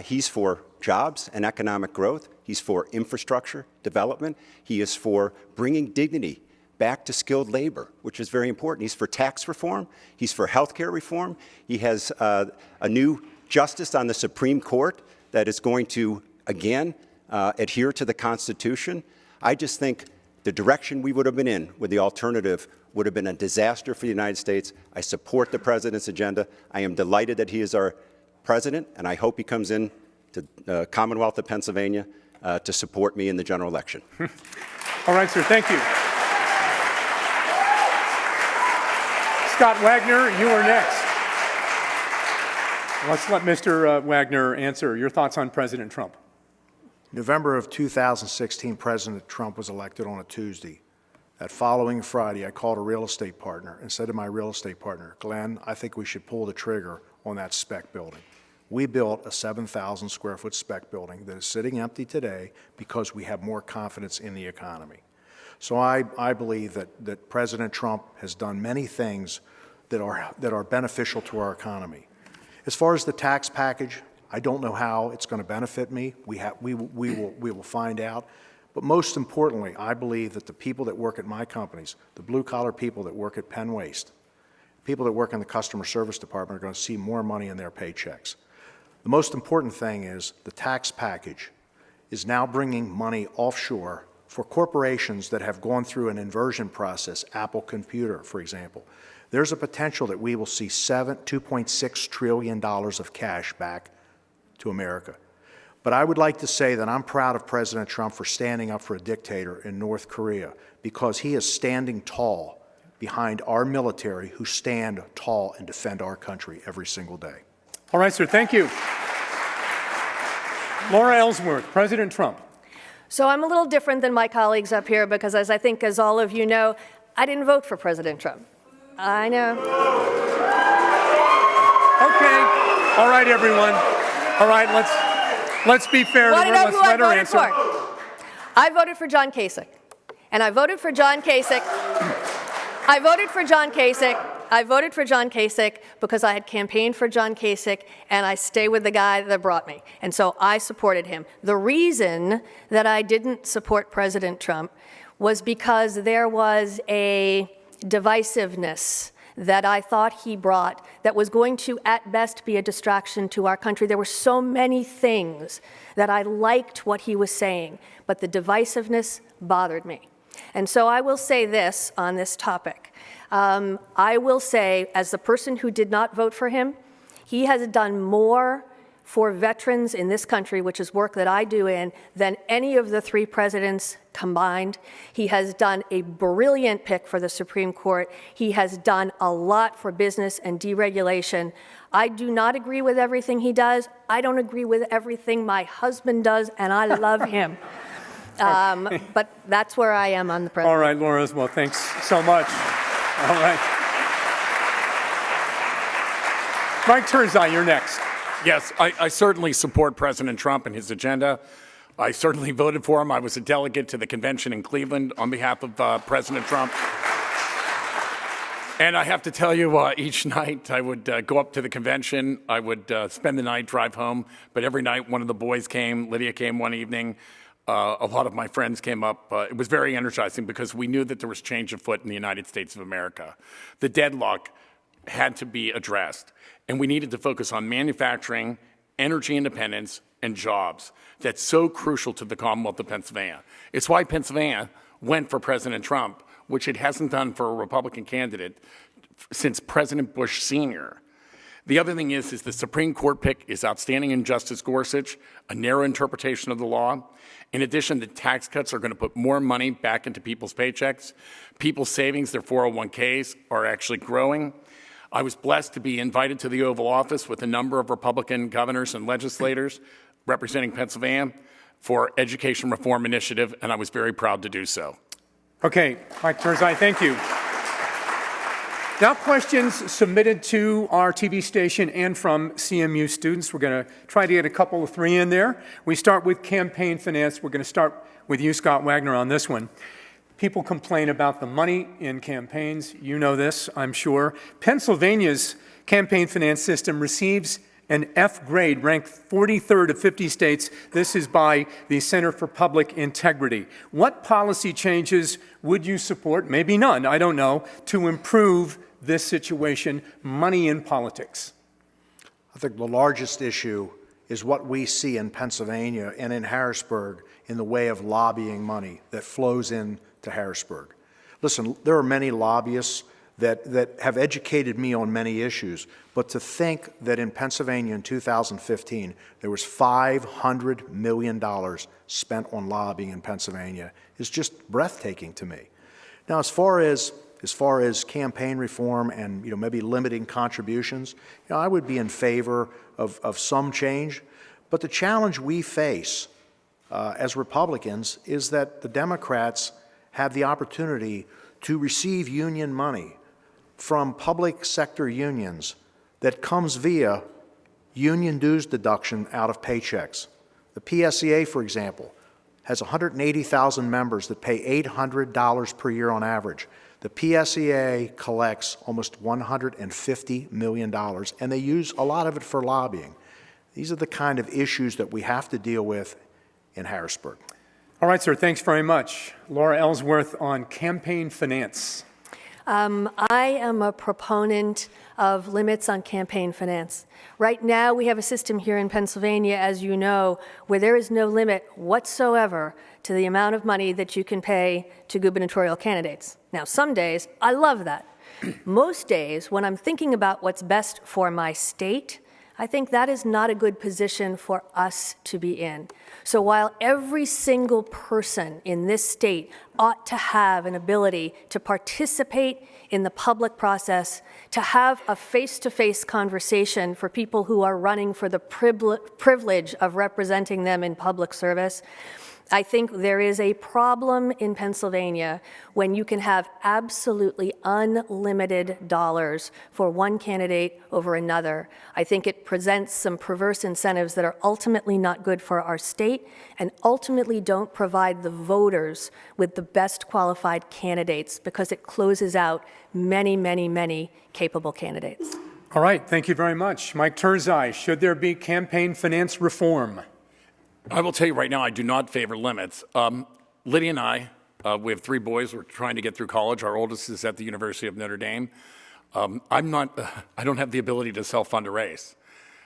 He's for jobs and economic growth. He's for infrastructure development. He is for bringing dignity back to skilled labor, which is very important. He's for tax reform. He's for health care reform. He has a new justice on the Supreme Court that is going to, again, adhere to the Constitution. I just think the direction we would have been in with the alternative would have been a disaster for the United States. I support the President's agenda. I am delighted that he is our President, and I hope he comes in to the Commonwealth of Pennsylvania to support me in the general election. All right, sir, thank you. Scott Wagner, you are next. Let's let Mr. Wagner answer. Your thoughts on President Trump. November of 2016, President Trump was elected on a Tuesday. That following Friday, I called a real estate partner and said to my real estate partner, Glenn, I think we should pull the trigger on that spec building. We built a 7,000 square foot spec building that is sitting empty today because we have more confidence in the economy. So I believe that President Trump has done many things that are beneficial to our economy. As far as the tax package, I don't know how it's going to benefit me. We will find out. But most importantly, I believe that the people that work at my companies, the blue-collar people that work at Penn Waste, people that work in the customer service department are going to see more money in their paychecks. The most important thing is the tax package is now bringing money offshore for corporations that have gone through an inversion process, Apple Computer, for example. There's a potential that we will see $2.6 trillion of cash back to America. But I would like to say that I'm proud of President Trump for standing up for a dictator in North Korea, because he is standing tall behind our military who stand tall and defend our country every single day. All right, sir, thank you. Laura Ellsworth, President Trump. So I'm a little different than my colleagues up here because, as I think, as all of you know, I didn't vote for President Trump. I know. Okay. All right, everyone. All right, let's be fair to her. Let's let her answer. I voted for John Kasich. And I voted for John Kasich. I voted for John Kasich because I had campaigned for John Kasich, and I stay with the guy that brought me. And so I supported him. The reason that I didn't support President Trump was because there was a divisiveness that I thought he brought that was going to, at best, be a distraction to our country. There were so many things that I liked what he was saying, but the divisiveness bothered me. And so I will say this on this topic. I will say, as the person who did not vote for him, he has done more for veterans in this country, which is work that I do in, than any of the three presidents combined. He has done a brilliant pick for the Supreme Court. He has done a lot for business and deregulation. I do not agree with everything he does. I don't agree with everything my husband does, and I love him. But that's where I am on the president. All right, Laura, well, thanks so much. All right. Mike Turzai, you're next. Yes, I certainly support President Trump and his agenda. I certainly voted for him. I was a delegate to the convention in Cleveland on behalf of President Trump. And I have to tell you, each night I would go up to the convention. I would spend the night, drive home. But every night one of the boys came. Lydia came one evening. A lot of my friends came up. It was very energizing because we knew that there was change afoot in the United States of America. The deadlock had to be addressed. And we needed to focus on manufacturing, energy independence, and jobs. That's so crucial to the Commonwealth of Pennsylvania. It's why Pennsylvania went for President Trump, which it hasn't done for a Republican candidate since President Bush Sr. The other thing is the Supreme Court pick is outstanding in Justice Gorsuch, a narrow interpretation of the law. In addition, the tax cuts are going to put more money back into people's paychecks. People's savings, their 401ks, are actually growing. I was blessed to be invited to the Oval Office with a number of Republican governors and legislators representing Pennsylvania for Education Reform Initiative, and I was very proud to do so. Okay, Mike Turzai, thank you. Now questions submitted to our TV station and from CMU students. We're going to try to get a couple of three in there. We start with campaign finance. We're going to start with you, Scott Wagner, on this one. People complain about the money in campaigns. You know this, I'm sure. Pennsylvania's campaign finance system receives an F grade, ranked 43rd of 50 states. This is by the Center for Public Integrity. What policy changes would you support, maybe none, I don't know, to improve this situation, money in politics? I think the largest issue is what we see in Pennsylvania and in Harrisburg in the way of lobbying money that flows into Harrisburg. Listen, there are many lobbyists that have educated me on many issues, but to think that in Pennsylvania in 2015 there was $500 million spent on lobbying in Pennsylvania is just breathtaking to me. Now, as far as campaign reform and maybe limiting contributions, I would be in favor of some change. But the challenge we face as Republicans is that the Democrats have the opportunity to receive union money from public sector unions that comes via union dues deduction out of paychecks. The PSEA, for example, has 180,000 members that pay $800 per year on average. The PSEA collects almost $150 million, and they use a lot of it for lobbying. These are the kind of issues that we have to deal with in Harrisburg. All right, sir, thanks very much. Laura Ellsworth on campaign finance. I am a proponent of limits on campaign finance. Right now, we have a system here in Pennsylvania, as you know, where there is no limit whatsoever to the amount of money that you can pay to gubernatorial candidates. Now, some days, I love that. Most days, when I'm thinking about what's best for my state, I think that is not a good position for us to be in. So while every single person in this state ought to have an ability to participate in the public process, to have a face-to-face conversation for people who are running for the privilege of representing them in public service, I think there is a problem in Pennsylvania when you can have absolutely unlimited dollars for one candidate over another. I think it presents some perverse incentives that are ultimately not good for our state and ultimately don't provide the voters with the best qualified candidates because it closes out many, many, many capable candidates. All right, thank you very much. Mike Turzai, should there be campaign finance reform? I will tell you right now, I do not favor limits. Lydia and I, we have 3 boys. We're trying to get through college. Our oldest is at the University of Notre Dame. I don't have the ability to self-fund a race.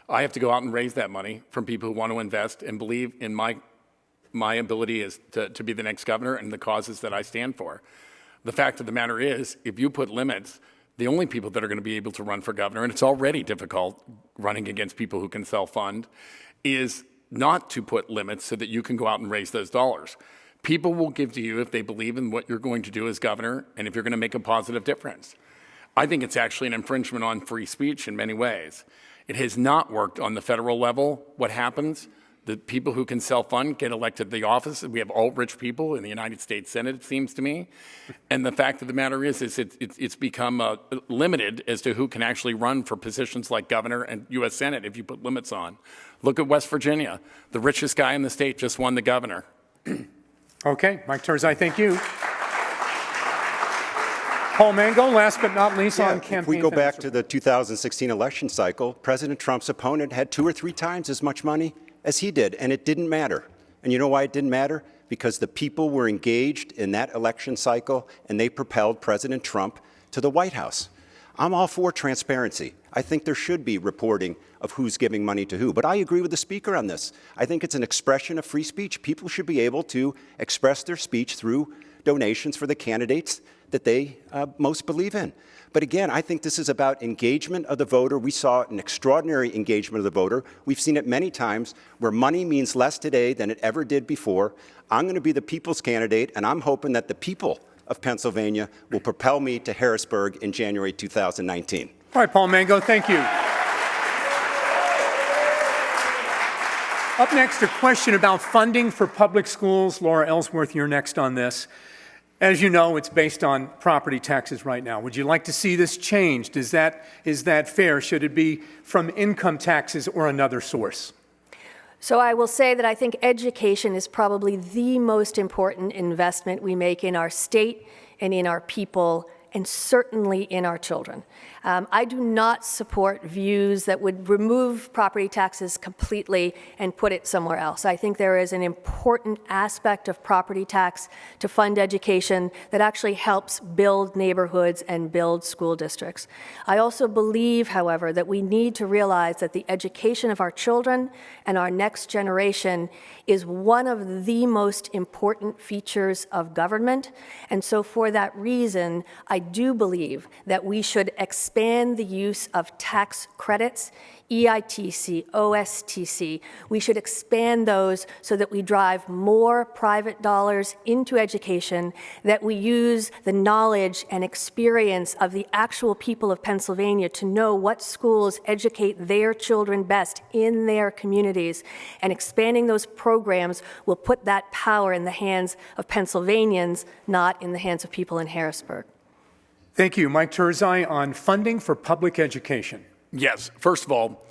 I have to go out and raise that money from people who want to invest and believe in my ability is to be the next governor and the causes that I stand for. The fact of the matter is, if you put limits, the only people that are going to be able to run for governor, and it's already difficult running against people who can self-fund, is not to put limits so that you can go out and raise those dollars. People will give to you if they believe in what you're going to do as governor and if you're going to make a positive difference. I think it's actually an infringement on free speech in many ways. It has not worked on the federal level. What happens? The people who can self-fund get elected to the office. We have all rich people in the United States Senate, it seems to me. And the fact of the matter is it's become limited as to who can actually run for positions like governor and U.S. Senate if you put limits on. Look at West Virginia. The richest guy in the state just won the governor. Okay, Mike Turzai, thank you. Paul Mango, last but not least on campaign if we go finance back to the 2016 election cycle, President Trump's opponent had 2 or 3 times as much money as he did, and it didn't matter. And you know why it didn't matter? Because the people were engaged in that election cycle, and they propelled President Trump to the White House. I'm all for transparency. I think there should be reporting of who's giving money to who. But I agree with the speaker on this. I think it's an expression of free speech. People should be able to express their speech through donations for the candidates that they most believe in. But again, I think this is about engagement of the voter. We saw an extraordinary engagement of the voter. We've seen it many times where money means less today than it ever did before. I'm going to be the people's candidate, and I'm hoping that the people of Pennsylvania will propel me to Harrisburg in January 2019. All right, Paul Mango, thank you. Up next, a question about funding for public schools. Laura Ellsworth, you're next on this. As you know, it's based on property taxes right now. Would you like to see this changed? Is that fair? Should it be from income taxes or another source? So I will say that I think education is probably the most important investment we make in our state and in our people and certainly in our children. I do not support views that would remove property taxes completely and put it somewhere else. I think there is an important aspect of property tax to fund education that actually helps build neighborhoods and build school districts. I also believe, however, that we need to realize that the education of our children and our next generation is one of the most important features of government. And so for that reason, I do believe that we should expand the use of tax credits, EITC, OSTC. We should expand those so that we drive more private dollars into education, that we use the knowledge and experience of the actual people of Pennsylvania to know what schools educate their children best in their communities. And expanding those programs will put that power in the hands of Pennsylvanians, not in the hands of people in Harrisburg. Thank you. Mike Turzai on funding for public education. Yes, first of all,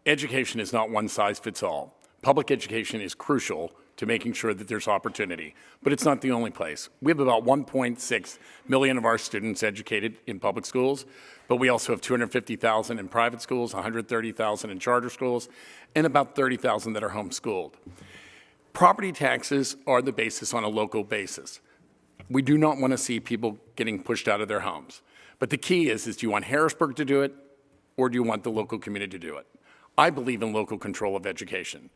education is not one size fits all. Public education is crucial to making sure that there's opportunity, but it's not the only place. We have about 1.6 million of our students educated in public schools, but we also have 250,000 in private schools, 130,000 in charter schools, and about 30,000 that are homeschooled. Property taxes are the basis on a local basis. We do not want to see people getting pushed out of their homes. But the key is do you want Harrisburg to do it, or do you want the local community to do it? I believe in local control of education.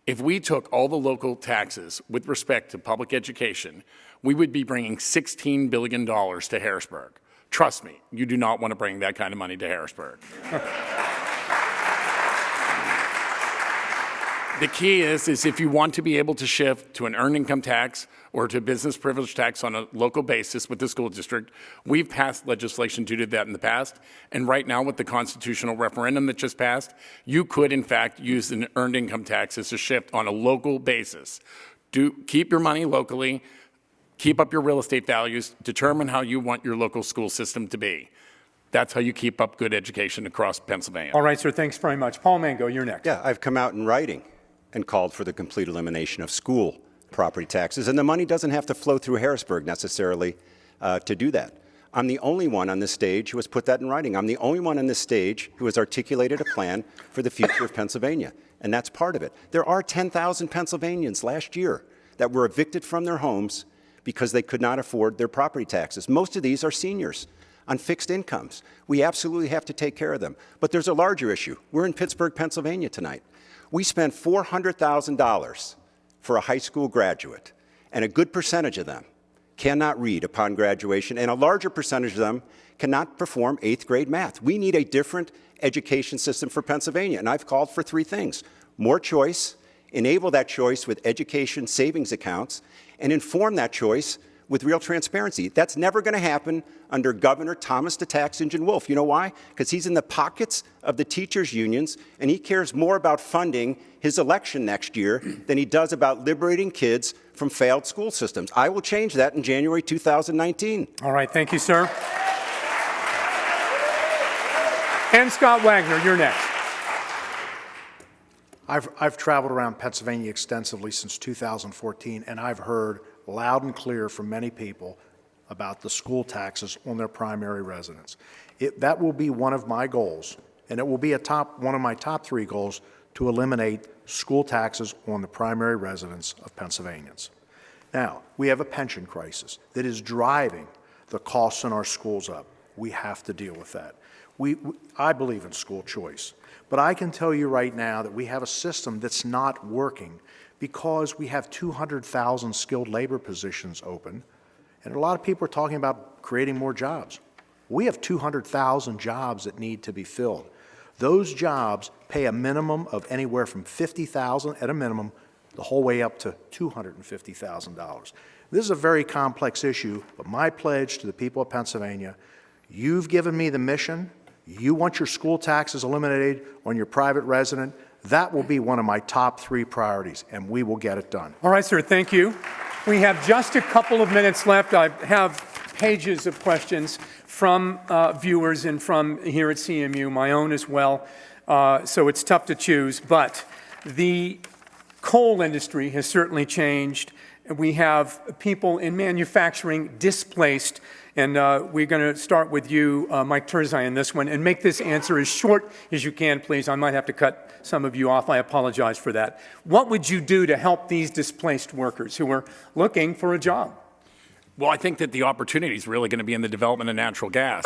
If we took all the local taxes with respect to public education, we would be bringing $16 billion to Harrisburg. Trust me, you do not want to bring that kind of money to Harrisburg. The key is if you want to be able to shift to an earned income tax or to business privilege tax on a local basis with the school district, we've passed legislation to do that in the past. And right now with the constitutional referendum that just passed, you could in fact use an earned income tax as a shift on a local basis. Keep your money locally, keep up your real estate values, determine how you want your local school system to be. That's how you keep up good education across Pennsylvania. All right, sir, thanks very much. Paul Mango, you're next. Yeah, I've come out in writing and called for the complete elimination of school property taxes, and the money doesn't have to flow through Harrisburg necessarily to do that. I'm the only one on this stage who has put that in writing. I'm the only one on this stage who has articulated a plan for the future of Pennsylvania, and that's part of it. There are 10,000 Pennsylvanians last year that were evicted from their homes because they could not afford their property taxes. Most of these are seniors on fixed incomes. We absolutely have to take care of them. But there's a larger issue. We're in Pittsburgh, Pennsylvania tonight. We spent $400,000 for a high school graduate, and a good percentage of them cannot read upon graduation, and a larger percentage of them cannot perform 8th grade math. We need a different education system for Pennsylvania, and I've called for 3 things. More choice, enable that choice with education savings accounts, and inform that choice with real transparency. That's never going to happen under Governor Thomas the Tax Engine Wolf. You know why? Because he's in the pockets of the teachers' unions, and he cares more about funding his election next year than he does about liberating kids from failed school systems. I will change that in January 2019. All right, thank you, sir. And Scott Wagner, you're next. I've traveled around Pennsylvania extensively since 2014, and I've heard loud and clear from many people about the school taxes on their primary residence. That will be one of my goals, and it will be one of my top 3 goals to eliminate school taxes on the primary residence of Pennsylvanians. Now, we have a pension crisis that is driving the costs in our schools up. We have to deal with that. I believe in school choice, but I can tell you right now that we have a system that's not working because we have 200,000 skilled labor positions open, and a lot of people are talking about creating more jobs. We have 200,000 jobs that need to be filled. Those jobs pay a minimum of anywhere from $50,000 at a minimum, the whole way up to $250,000. This is a very complex issue, but my pledge to the people of Pennsylvania, you've given me the mission. You want your school taxes eliminated on your private resident. That will be one of my top 3 priorities, and we will get it done. All right, sir, thank you. We have just a couple of minutes left. I have pages of questions from viewers and from here at CMU, my own as well, so it's tough to choose. But the coal industry has certainly changed, we have people in manufacturing displaced. And we're going to start with you, Mike Turzai, on this one. And make this answer as short as you can, please. I might have to cut some of you off. I apologize for that. What would you do to help these displaced workers who are looking for a job? Well, I think that the opportunity is really going to be in the development of natural gas.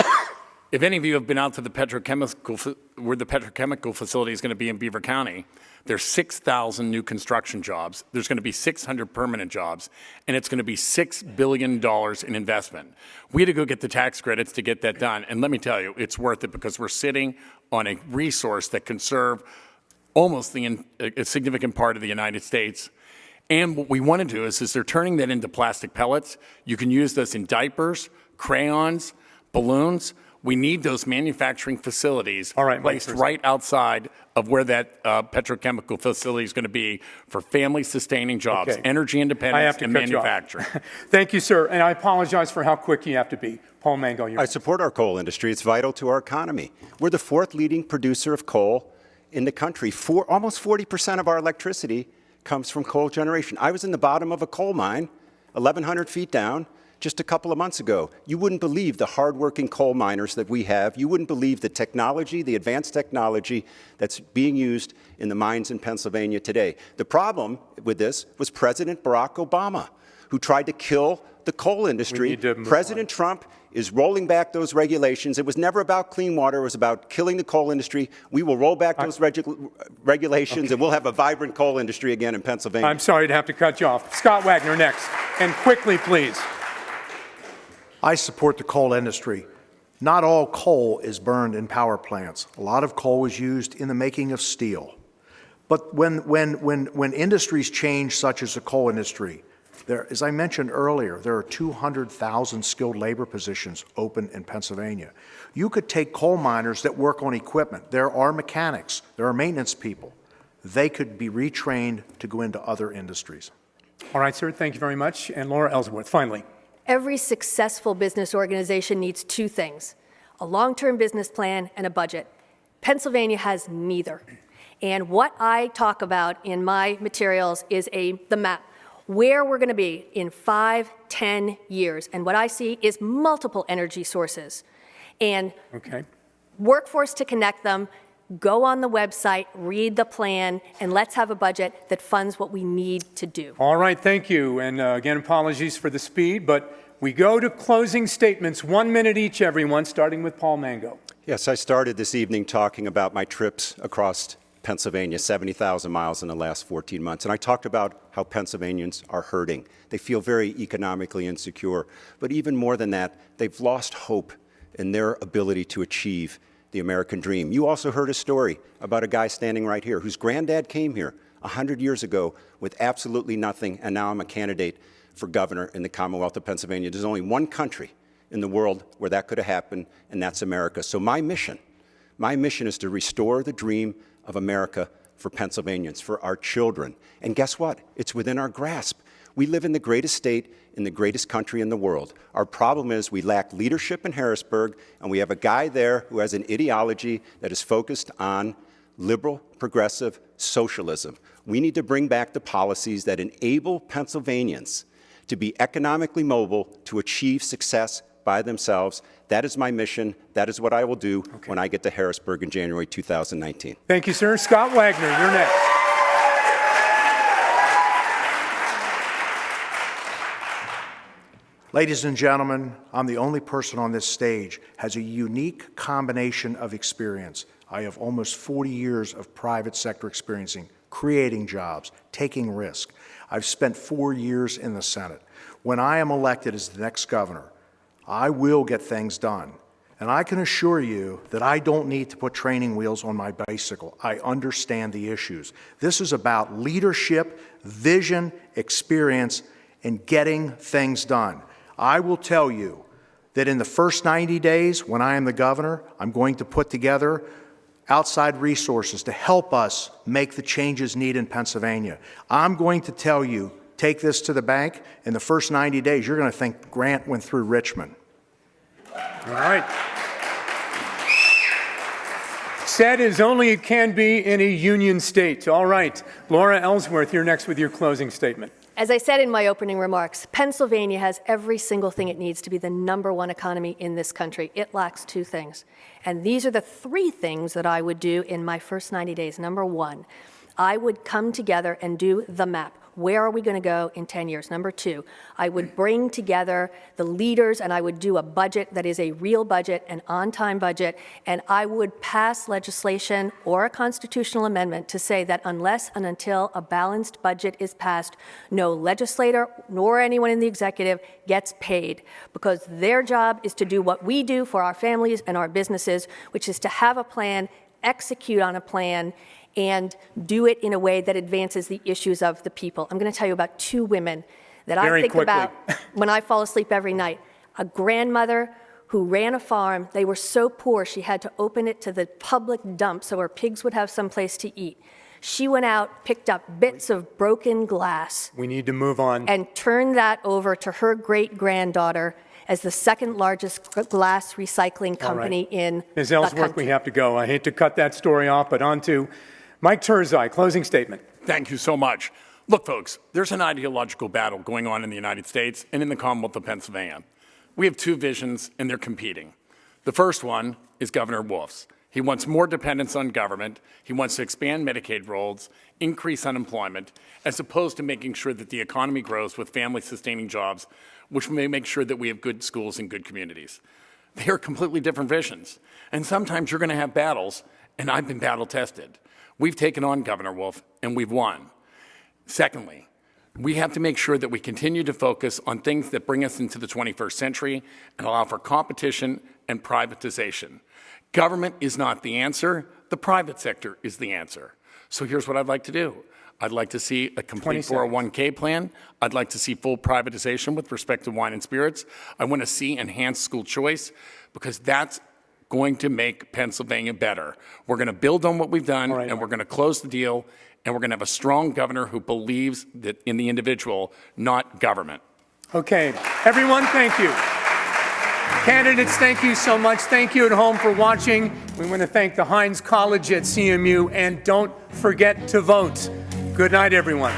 If any of you have been out to where the petrochemical facility is going to be in Beaver County, there's 6,000 new construction jobs. There's going to be 600 permanent jobs, and it's going to be $6 billion in investment. We had to go get the tax credits to get that done, and let me tell you, it's worth it because we're sitting on a resource that can serve almost a significant part of the United States. And what we want to do is they're turning that into plastic pellets. You can use this in diapers, crayons, balloons. We need those manufacturing facilities placed right outside of where that petrochemical facility is going to be for family-sustaining jobs, energy independence, and manufacturing. Thank you, sir. And I apologize for how quick you have to be. Paul Mango, I support our coal industry. It's vital to our economy. We're the fourth leading producer of coal in the country. Almost 40% of our electricity comes from coal generation. I was in the bottom of a coal mine, 1,100 feet down, just a couple of months ago. You wouldn't believe the hardworking coal miners that we have. You wouldn't believe the technology, the advanced technology that's being used in the mines in Pennsylvania today. The problem with this was President Barack Obama, who tried to kill the coal industry. President Trump is rolling back those regulations. It was never about clean water. It was about killing the coal industry. We will roll back those regulations, and we'll have a vibrant coal industry again in Pennsylvania. I'm sorry to have to cut you off. Scott Wagner next. And quickly, please. I support the coal industry. Not all coal is burned in power plants. A lot of coal is used in the making of steel. But when industries change, such as the coal industry, as I mentioned earlier, there are 200,000 skilled labor positions open in Pennsylvania. You could take coal miners that work on equipment. There are mechanics. There are maintenance people. They could be retrained to go into other industries. All right, sir. Thank you very much. And Laura Ellsworth, finally. Every successful business organization needs two things: a long-term business plan and a budget. Pennsylvania has neither. And what I talk about in my materials is the map, where we're going to be in 5-10 years. And what I see is multiple energy sources and workforce to connect them. Go on the website, read the plan, and let's have a budget that funds what we need to do. All right, thank you. And again, apologies for the speed, but we go to closing statements. 1 minute each, everyone, starting with Paul Mango. Yes, I started this evening talking about my trips across Pennsylvania, 70,000 miles in the last 14 months. And I talked about how Pennsylvanians are hurting. They feel very economically insecure. But even more than that, they've lost hope in their ability to achieve the American dream. You also heard a story about a guy standing right here whose granddad came here 100 years ago with absolutely nothing, and now I'm a candidate for governor in the Commonwealth of Pennsylvania. There's only one country in the world where that could have happened, and that's America. So my mission is to restore the dream of America for Pennsylvanians, for our children. And guess what? It's within our grasp. We live in the greatest state in the greatest country in the world. Our problem is we lack leadership in Harrisburg, and we have a guy there who has an ideology that is focused on liberal, progressive socialism. We need to bring back the policies that enable Pennsylvanians to be economically mobile, to achieve success by themselves. That is my mission. That is what I will do when I get to Harrisburg in January 2019. Thank you, sir. Scott Wagner, you're next. Ladies and gentlemen, I'm the only person on this stage has a unique combination of experience. I have almost 40 years of private sector experience, creating jobs, taking risk. I've spent 4 years in the Senate. When I am elected as the next governor, I will get things done. And I can assure you that I don't need to put training wheels on my bicycle. I understand the issues. This is about leadership, vision, experience, and getting things done. I will tell you that in the first 90 days, when I am the governor, I'm going to put together outside resources to help us make the changes needed in Pennsylvania. I'm going to tell you, take this to the bank. In the first 90 days, you're going to think Grant went through Richmond. All right. Said as only it can be in a union state. All right. Laura Ellsworth, you're next with your closing statement. As I said in my opening remarks, Pennsylvania has every single thing it needs to be the #1 economy in this country. It lacks 2 things. And these are the 3 things that I would do in my first 90 days. Number 1, I would come together and do the map. Where are we going to go in 10 years? Number 2, I would bring together the leaders and I would do a budget that is a real budget, an on-time budget, and I would pass legislation or a constitutional amendment to say that unless and until a balanced budget is passed, no legislator nor anyone in the executive gets paid, because their job is to do what we do for our families and our businesses, which is to have a plan, execute on a plan, and do it in a way that advances the issues of the people. I'm going to tell you about 2 women that I think about when I fall asleep every night. A grandmother who ran a farm. They were so poor she had to open it to the public dump so her pigs would have some place to eat. She went out, picked up bits of broken glass. We need to move on. And turned that over to her great-granddaughter as the second largest glass recycling company in Ms. the Ellsworth, country. we have to go. I hate to cut that story off, but on to Mike Turzai, closing statement. Thank you so much. Look, folks, there's an ideological battle going on in the United States and in the Commonwealth of Pennsylvania. We have 2 visions, and they're competing. The first one is Governor Wolf's. He wants more dependence on government. He wants to expand Medicaid rolls, increase unemployment, as opposed to making sure that the economy grows with family-sustaining jobs, which may make sure that we have good schools and good communities. They are completely different visions. And sometimes you're going to have battles, and I've been battle-tested. We've taken on Governor Wolf, and we've won. Secondly, we have to make sure that we continue to focus on things that bring us into the 21st century and allow for competition and privatization. Government is not the answer. The private sector is the answer. So here's what I'd like to do. I'd like to see a complete 401k plan. I'd like to see full privatization with respect to wine and spirits. I want to see enhanced school choice, because that's going to make Pennsylvania better. We're going to build on what we've done, and we're going to close the deal, and we're going to have a strong governor who believes that in the individual, not government. Okay, everyone, thank you. Candidates, thank you so much. Thank you at home for watching. We want to thank the Heinz College at CMU, and don't forget to vote. Good night, everyone.